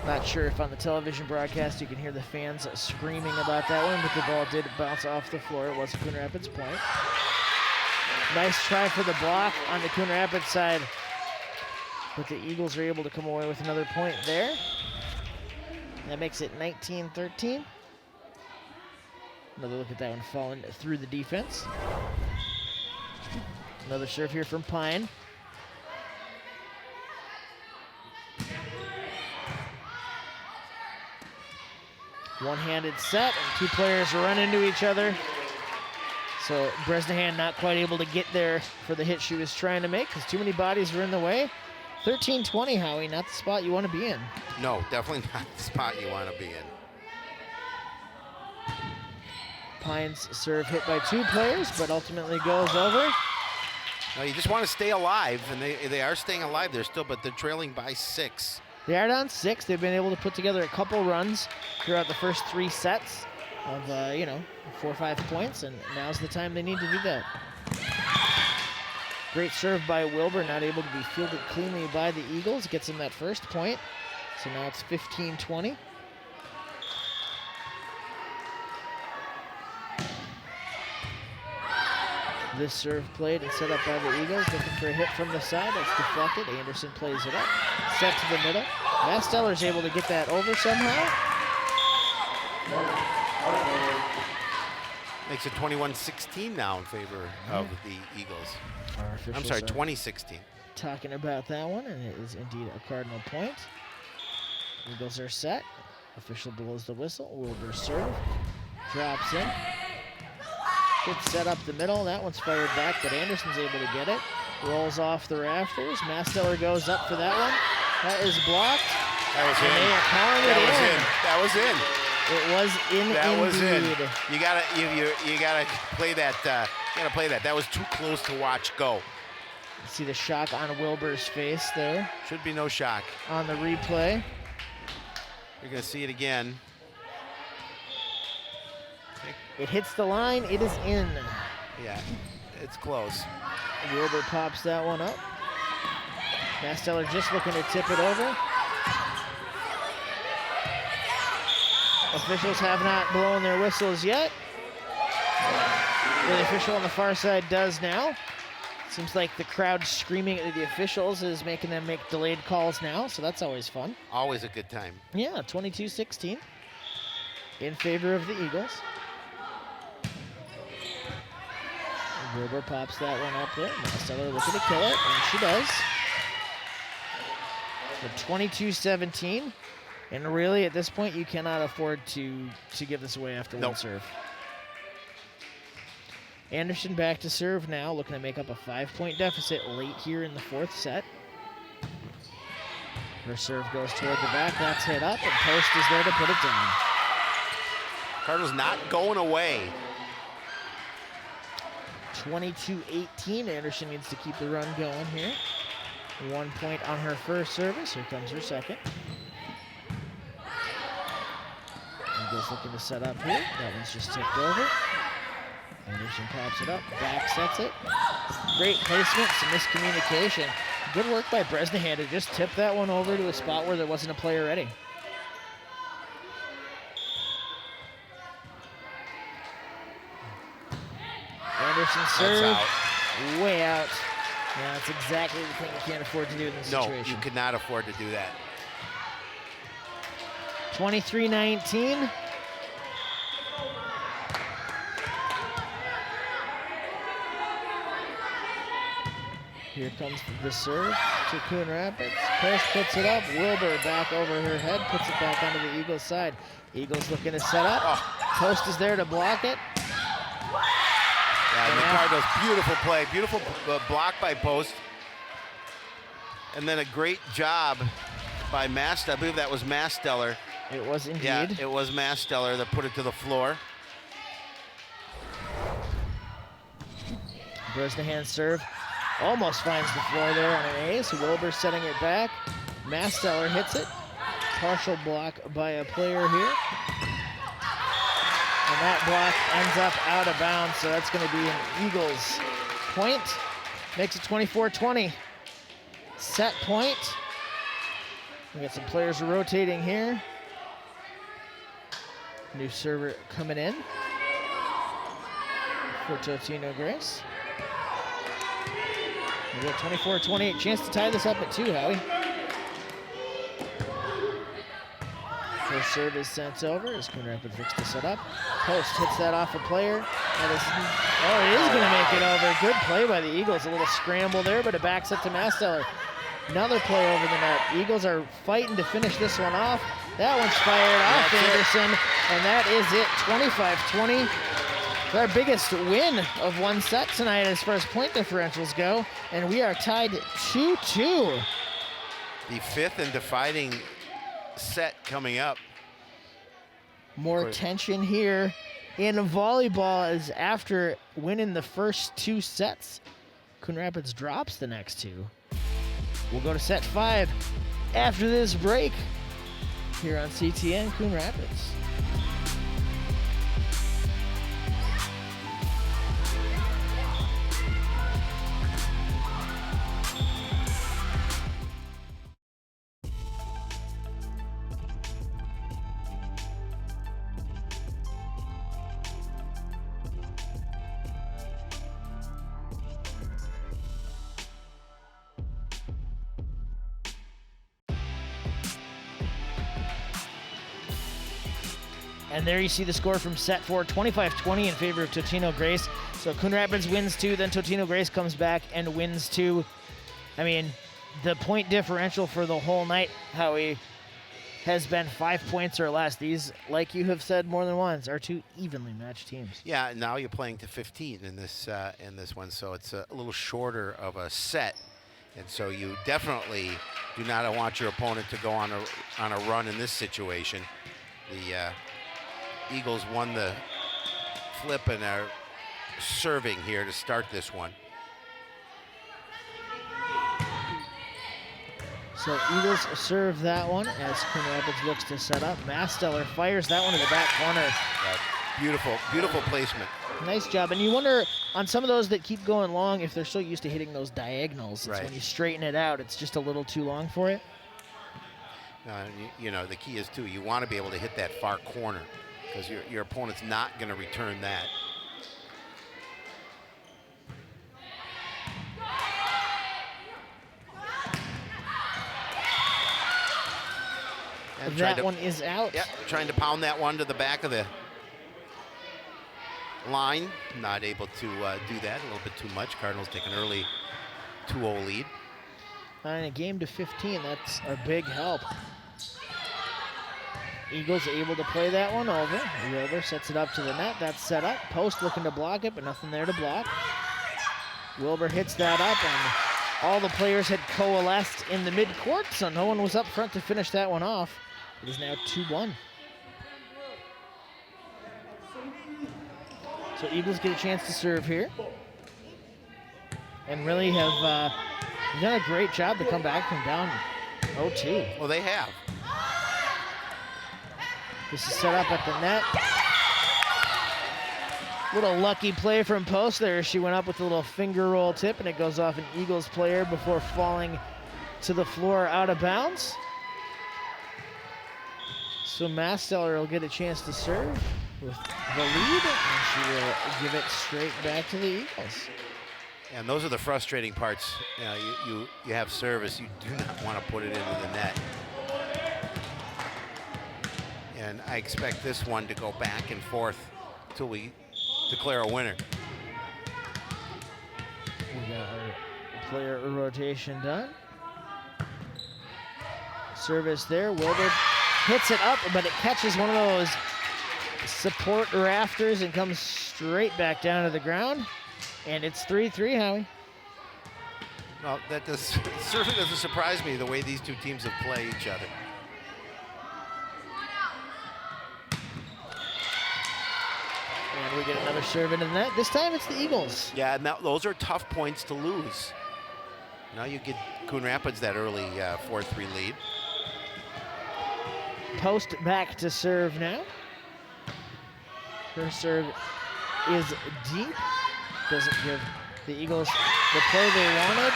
Not sure if on the television broadcast you can hear the fans screaming about that one, but the ball did bounce off the floor. It was a Coon Rapids point. Nice try for the block on the Coon Rapids side. But the Eagles are able to come away with another point there. That makes it 19-13. Another look at that one falling through the defense. Another serve here from Pine. One-handed set, and two players run into each other. So Bresnahan not quite able to get there for the hit she was trying to make because too many bodies were in the way. 13-20, Howie, not the spot you want to be in. No, definitely not the spot you want to be in. Pine's serve hit by two players, but ultimately goes over. No, you just want to stay alive, and they are staying alive. They're still, but they're trailing by 6. They are down 6. They've been able to put together a couple runs throughout the first 3 sets of, 4 or 5 points, and now's the time they need to do that. Great serve by Wilbur, not able to be fielded cleanly by the Eagles. Gets him that first point. So now it's 15-20. This serve played and set up by the Eagles, looking for a hit from the side. That's deflected. Anderson plays it up. Set to the middle. Masteller's able to get that over somehow. Makes it 21-16 now in favor of the Eagles. I'm sorry, 20-16. Talking about that one, and it is indeed a Cardinal point. Eagles are set. Official blows the whistle. Wilbur serve. Drops in. Good set up the middle. That one's fired back, but Anderson's able to get it. Rolls off the rafters. Masteller goes up for that one. That is blocked. That was in. They are calling it in. That was in. It was in. That was indeed. in. You gotta play that. You gotta play that. That was too close to watch go. See the shock on Wilbur's face there. Should be no shock on the replay. You're gonna see it again. It hits the line. It is in. Yeah, it's close. Wilbur pops that one up. Masteller just looking to tip it over. Officials have not blown their whistles yet. The official on the far side does now. Seems like the crowd screaming at the officials is making them make delayed calls now, so that's always fun. Always a good time. Yeah, 22-16 in favor of the Eagles. Wilbur pops that one up there. Masteller looking to kill it, and she does. So 22-17. And really, at this point, you cannot afford to give this away after one serve. Anderson back to serve now, looking to make up a 5-point deficit late here in the 4th set. Her serve goes toward the back. That's hit up, and Post is there to put it down. Cardinals not going away. 22-18. Anderson needs to keep the run going here. 1 point on her first service. Here comes her second. Eagles looking to set up here. That one's just tipped over. Anderson pops it up. Back sets it. Great placement. Some miscommunication. Good work by Bresnahan to just tip that one over to a spot where there wasn't a player ready. Anderson serve, way out. Yeah, that's exactly the thing you can't afford to do in this situation. No, you could not afford to do that. 23-19. Here comes the serve to Coon Rapids. Post puts it up. Wilbur back over her head, puts it back onto the Eagles side. Eagles looking to set up. Post is there to block it. Yeah, Ricardo's beautiful play, beautiful block by Post. And then a great job by Masteller. I believe that was Masteller. It was indeed. Yeah, it was Masteller that put it to the floor. Bresnahan serve. Almost finds the floor there on an ace. Wilbur setting it back. Masteller hits it. Partial block by a player here. And that block ends up out of bounds, so that's going to be an Eagles point. Makes it 24-20. Set point. We got some players rotating here. New server coming in for Totino-Grace. We got 24-28. Chance to tie this up at 2, Howie. Another serve is sent over as Coon Rapids looks to set up. Post hits that off a player. That is, it is going to make it over. Good play by the Eagles. A little scramble there, but it backs it to Masteller. Another play over the net. Eagles are fighting to finish this one off. That one's fired off Anderson, and that is it. 25-20. Our biggest win of one set tonight as far as point differentials go, and we are tied 2-2. The fifth and defining set coming up. More tension here in volleyball as after winning the first 2 sets, Coon Rapids drops the next 2. We'll go to set 5 after this break here on CTN Coon Rapids. And there you see the score from set 4, 25-20 in favor of Totino-Grace. So Coon Rapids wins 2, then Totino-Grace comes back and wins 2. I mean, the point differential for the whole night, Howie, has been 5 points or less. These, like you have said more than once, are 2 evenly matched teams. Yeah, now you're playing to 15 in this one, so it's a little shorter of a set. And so you definitely do not want your opponent to go on a run in this situation. The Eagles won the flip and are serving here to start this one. So Eagles serve that one as Coon Rapids looks to set up. Masteller fires that one to the back corner. Beautiful placement. Nice job. And you wonder on some of those that keep going long if they're so used to hitting those diagonals. It's when you straighten it out, it's just a little too long for it. You know, the key is too, you want to be able to hit that far corner because your opponent's not going to return that. And that one is out. Yep, trying to pound that one to the back of the line. Not able to do that, a little bit too much. Cardinals take an early 2-0 lead. And a game to 15, that's a big help. Eagles able to play that one over. Wilbur sets it up to the net. That's set up. Post looking to block it, but nothing there to block. Wilbur hits that up, and all the players had coalesced in the midcourt, so no one was up front to finish that one off. It is now 2-1. So Eagles get a chance to serve here. And really have done a great job to come back from down 0-2. Well, they have. This is set up at the net. Little lucky play from Post there. She went up with a little finger roll tip, and it goes off an Eagles player before falling to the floor out of bounds. So Masteller will get a chance to serve with the lead, and she will give it straight back to the Eagles. And those are the frustrating parts. You know, you have service, you do not want to put it into the net. And I expect this one to go back and forth until we declare a winner. We got our player rotation done. Service there, Wilbur hits it up, but it catches one of those support rafters and comes straight back down to the ground. And it's 3-3, Howie. Well, that certainly doesn't surprise me the way these two teams have played each other. And we get another serve into the net. This time it's the Eagles. Yeah, now those are tough points to lose. Now you get Coon Rapids that early 4-3 lead. Post back to serve now. Her serve is deep. Doesn't give the Eagles the play they wanted,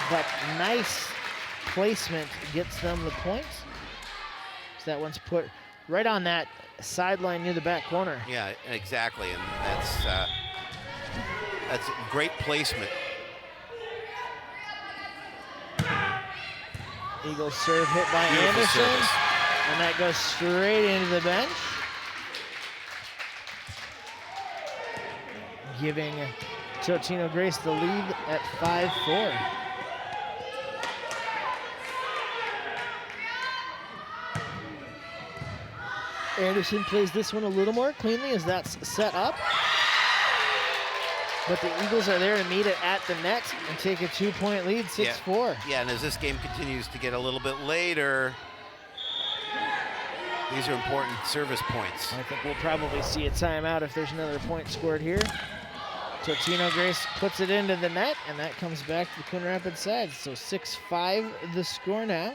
but nice placement gets them the point. So that one's put right on that sideline near the back corner. Yeah, exactly, and that's great placement. Eagles serve hit by Beautiful Anderson. service. And that goes straight into the bench. Giving Totino-Grace the lead at 5-4. Anderson plays this one a little more cleanly as that's set up. But the Eagles are there to meet it at the net and take a 2-point lead, 6-4. Yeah, and as this game continues to get a little bit later, these are important service points. I think we'll probably see a timeout if there's another point scored here. Totino-Grace puts it into the net, and that comes back to the Coon Rapids side. So 6-5 the score now.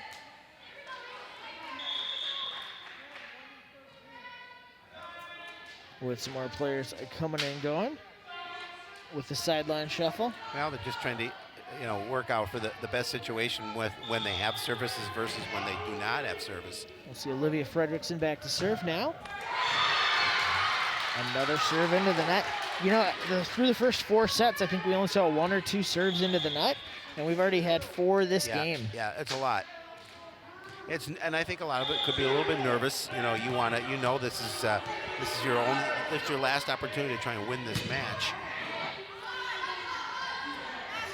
With some more players coming and going with the sideline shuffle. Well, they're just trying to, work out for the best situation with when they have services versus when they do not have service. We'll see Olivia Fredrickson back to serve now. Another serve into the net. Through the first 4 sets, I think we only saw 1 or 2 serves into the net, and we've already had 4 this game. Yeah, it's a lot. And I think a lot of it could be a little bit nervous. This is your last opportunity to try and win this match.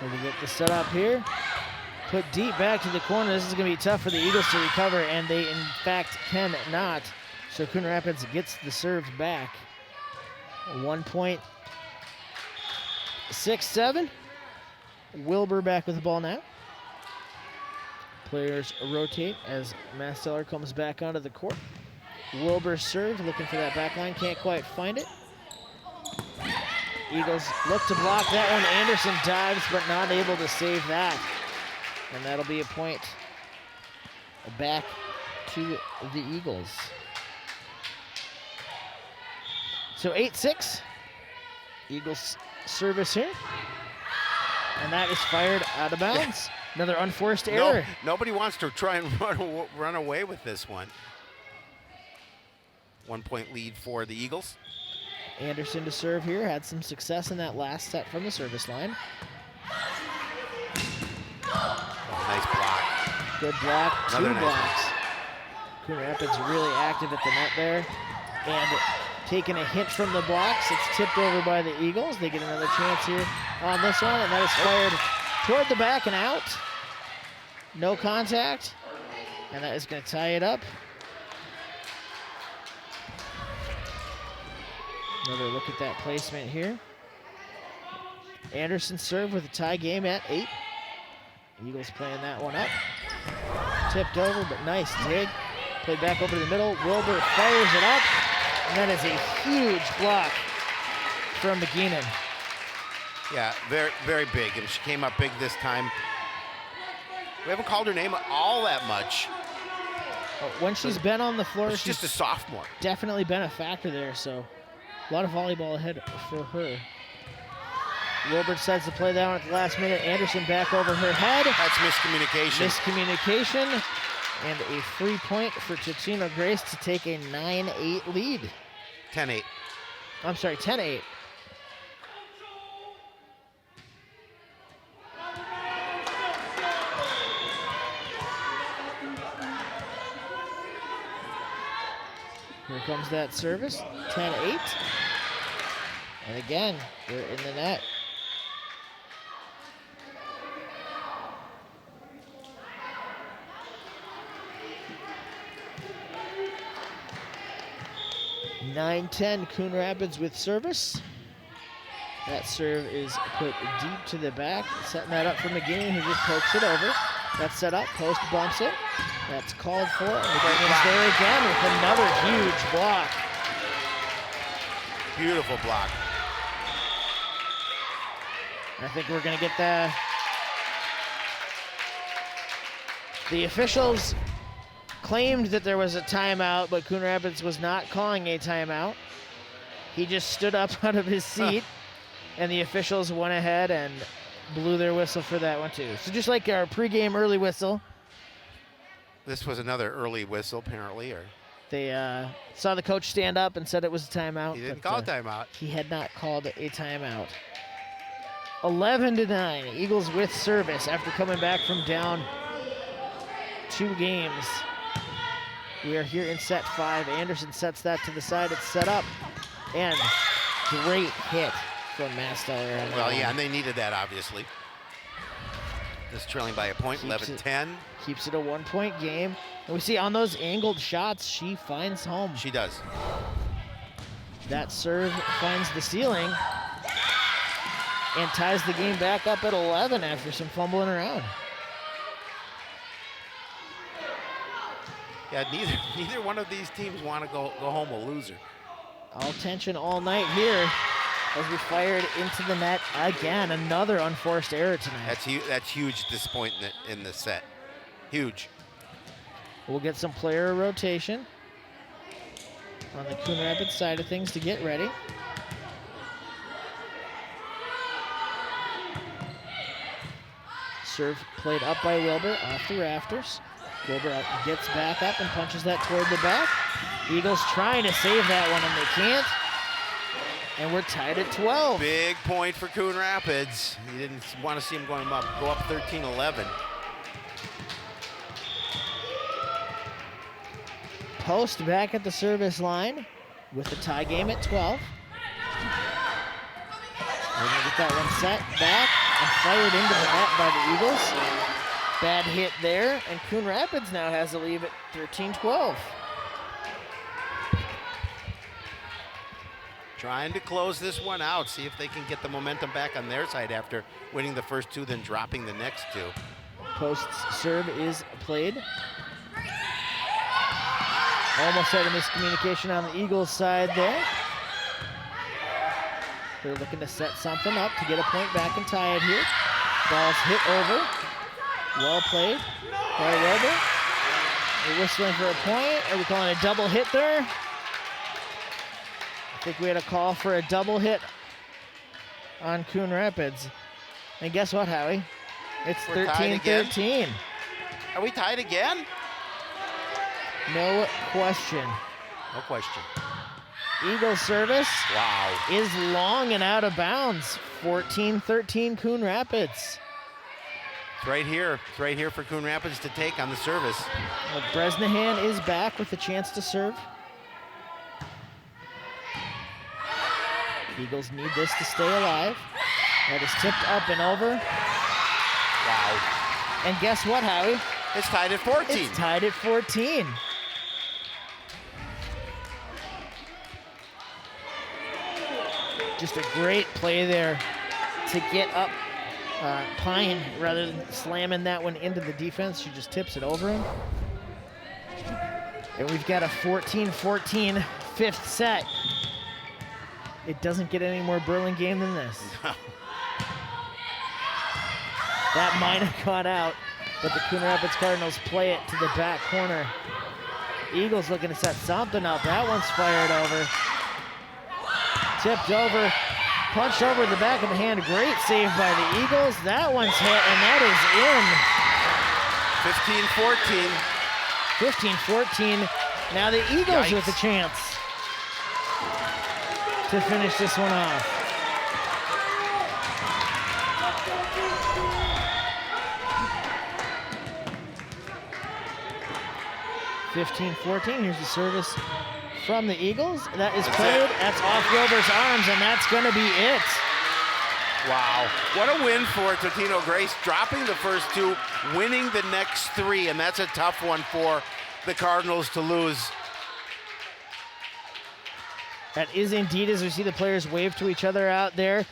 So we get the set up here. Put deep back to the corner. This is going to be tough for the Eagles to recover, and they in fact cannot. So Coon Rapids gets the serve back. 1.67. Wilbur back with the ball now. Players rotate as Masteller comes back onto the court. Wilbur serve, looking for that back line, can't quite find it. Eagles look to block that one. Anderson dives, but not able to save that. And that'll be a point back to the Eagles. So 8-6. Eagles service here. And that is fired out of bounds. Another unforced error. Nobody wants to try and run away with this one. 1-point lead for the Eagles. Anderson to serve here. Had some success in that last set from the service line. Nice block. Good block. Another 2 nice blocks. Coon Rapids really active at the net there. And taking a hint from the blocks. It's tipped over by the Eagles. They get another chance here on this one, and that is fired toward the back and out. No contact. And that is going to tie it up. Another look at that placement here. Anderson served with a tie game at 8. Eagles playing that one up. Tipped over, but nice dig. Played back over to the middle. Wilbur fires it up. And that is a huge block from McGeenan. Yeah, very, very big. And she came up big this time. We haven't called her name all that much. When she's been on the floor, she's just a sophomore. Definitely been a factor there, so a lot of volleyball ahead for her. Wilbur decides to play that one at the last minute. Anderson back over her head. That's miscommunication. Miscommunication. And a free point for Totino-Grace to take a 9-8 lead. 10-8. I'm sorry, 10-8. Here comes that service, 10-8. And again, we're in the net. (9-10) Coon Rapids with service. That serve is put deep to the back, setting that up for McGinney, who just pokes it over. That's set up, post bumps it. That's called for. McGinney's there again with another huge block. Beautiful block. I think we're going to get the officials claimed that there was a timeout, but Coon Rapids was not calling a timeout. He just stood up out of his seat, and the officials went ahead and blew their whistle for that one too. So just like our pregame early whistle. This was another early whistle, apparently, or they saw the coach stand up and said it was a timeout. He didn't call a timeout. He had not called a timeout. 11-9, Eagles with service after coming back from down 2 games. We are here in set 5. Anderson sets that to the side. It's set up. And great hit from Mastel. Well, yeah, and they needed that, obviously. Just trailing by a point, 11-10. Keeps it a 1-point game. And we see on those angled shots, she finds home. She does. That serve finds the ceiling and ties the game back up at 11 after some fumbling around. Yeah, neither one of these teams want to go home a loser. All tension all night here as we fired into the net again. Another unforced error tonight. That's huge at this point in the set. Huge. We'll get some player rotation on the Coon Rapids side of things to get ready. Serve played up by Wilbur off the rafters. Wilbur gets back up and punches that toward the back. Eagles trying to save that one and they can't. And we're tied at 12. Big point for Coon Rapids. You didn't want to see them go up 13-11. Post back at the service line with the tie game at 12. We're gonna get that one set back and fired into the net by the Eagles. Bad hit there, and Coon Rapids now has a lead at 13-12. Trying to close this one out, see if they can get the momentum back on their side after winning the first two, then dropping the next two. Post's serve is played. Almost had a miscommunication on the Eagles side there. They're looking to set something up to get a point back and tie it here. Ball's hit over. Well played by Wilbur. We're whistling for a point. Are we calling a double hit there? I think we had a call for a double hit on Coon Rapids. And guess what, Howie? It's 13-13. Are we tied again? No question. No question. Eagles service is Wow. long and out of bounds. 14-13 Coon Rapids. It's right here. It's right here for Coon Rapids to take on the service. Well, Bresnahan is back with a chance to serve. Eagles need this to stay alive. That is tipped up and over. Wow. And guess what, Howie? It's tied at 14. It's tied at 14. Just a great play there to get up Pine rather than slamming that one into the defense. She just tips it over him. And we've got a 14-14 fifth set. It doesn't get any more Burlingame than this. No. That might have caught out, but the Coon Rapids Cardinals play it to the back corner. Eagles looking to set something up. That one's fired over. Tipped over, punched over the back of the hand. Great save by the Eagles. That one's hit, and that is in. 15-14. Now the Eagles with a chance to finish this one off. Here's the service from the Eagles. That is played. That's off Wilbur's arms, and that's going to be it. Wow. What a win for Totino-Grace, dropping the first two, winning the next three, and that's a tough one for the Cardinals to lose. That is indeed, as we see the players wave to each other out there.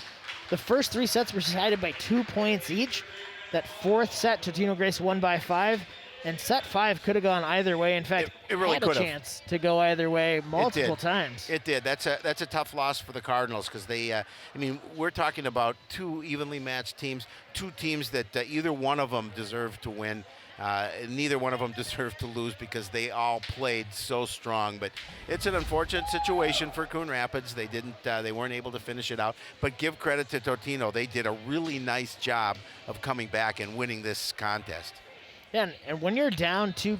The first three sets were decided by 2 points each. That fourth set, Totino-Grace won by 5. And set 5 could have gone either way. In fact, it really had a chance to go either way multiple times. It did. That's a tough loss for the Cardinals because they, I mean, we're talking about two evenly matched teams, two teams that either one of them deserved to win. Neither one of them deserved to lose because they all played so strong. But it's an unfortunate situation for Coon Rapids. They weren't able to finish it out. But give credit to Totino. They did a really nice job of coming back and winning this contest. Yeah, and when you're down 2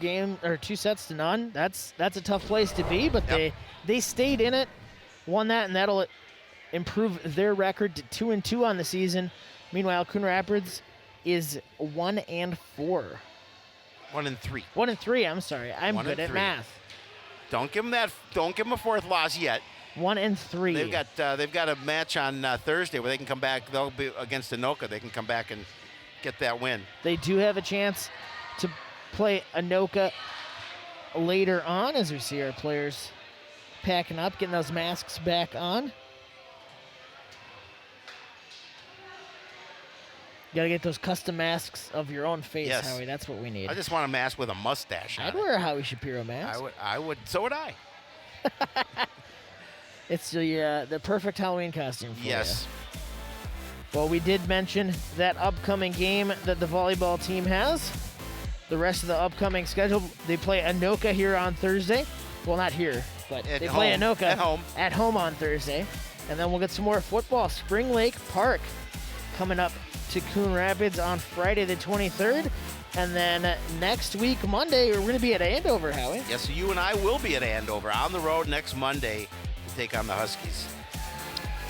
sets to none, that's a tough place to be. But they stayed in it, won that, and that'll improve their record to 2-2 on the season. Meanwhile, Coon Rapids is 1-4. 1-3. 1-3. I'm sorry. I'm 1 good and at 3. math. Don't give them a fourth loss yet. 1-3. They've got a match on Thursday where they can come back. They'll be against Anoka. They can come back and get that win. They do have a chance to play Anoka later on as we see our players packing up, getting those masks back on. You gotta get those custom masks of your own face, Yes. Howie. That's what we need. I just want a mask with a mustache on I'd it. wear a Howie Shapiro mask. I would. So would I. It's the perfect Halloween costume for Yes. you. Well, we did mention that upcoming game that the volleyball team has. The rest of the upcoming schedule, they play Anoka here on Thursday. Well, not here, but they play Anoka at home on Thursday. And then we'll get some more football. Spring Lake Park coming up to Coon Rapids on Friday the 23rd. And then next week, Monday, we're going to be at Andover, Howie. Yes, so you and I will be at Andover on the road next Monday to take on the Huskies.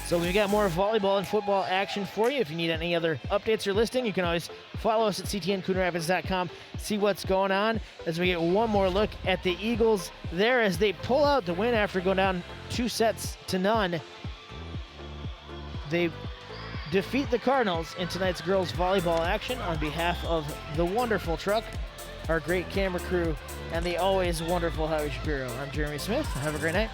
So we've got more volleyball and football action for you. If you need any other updates or listing, you can always follow us at ctncoonrapids.com, see what's going on as we get one more look at the Eagles there as they pull out the win after going down 2-0. They defeat the Cardinals in tonight's girls volleyball action. On behalf of the wonderful truck, our great camera crew, and the always wonderful Howie Shapiro, I'm Jeremy Smith. Have a great night.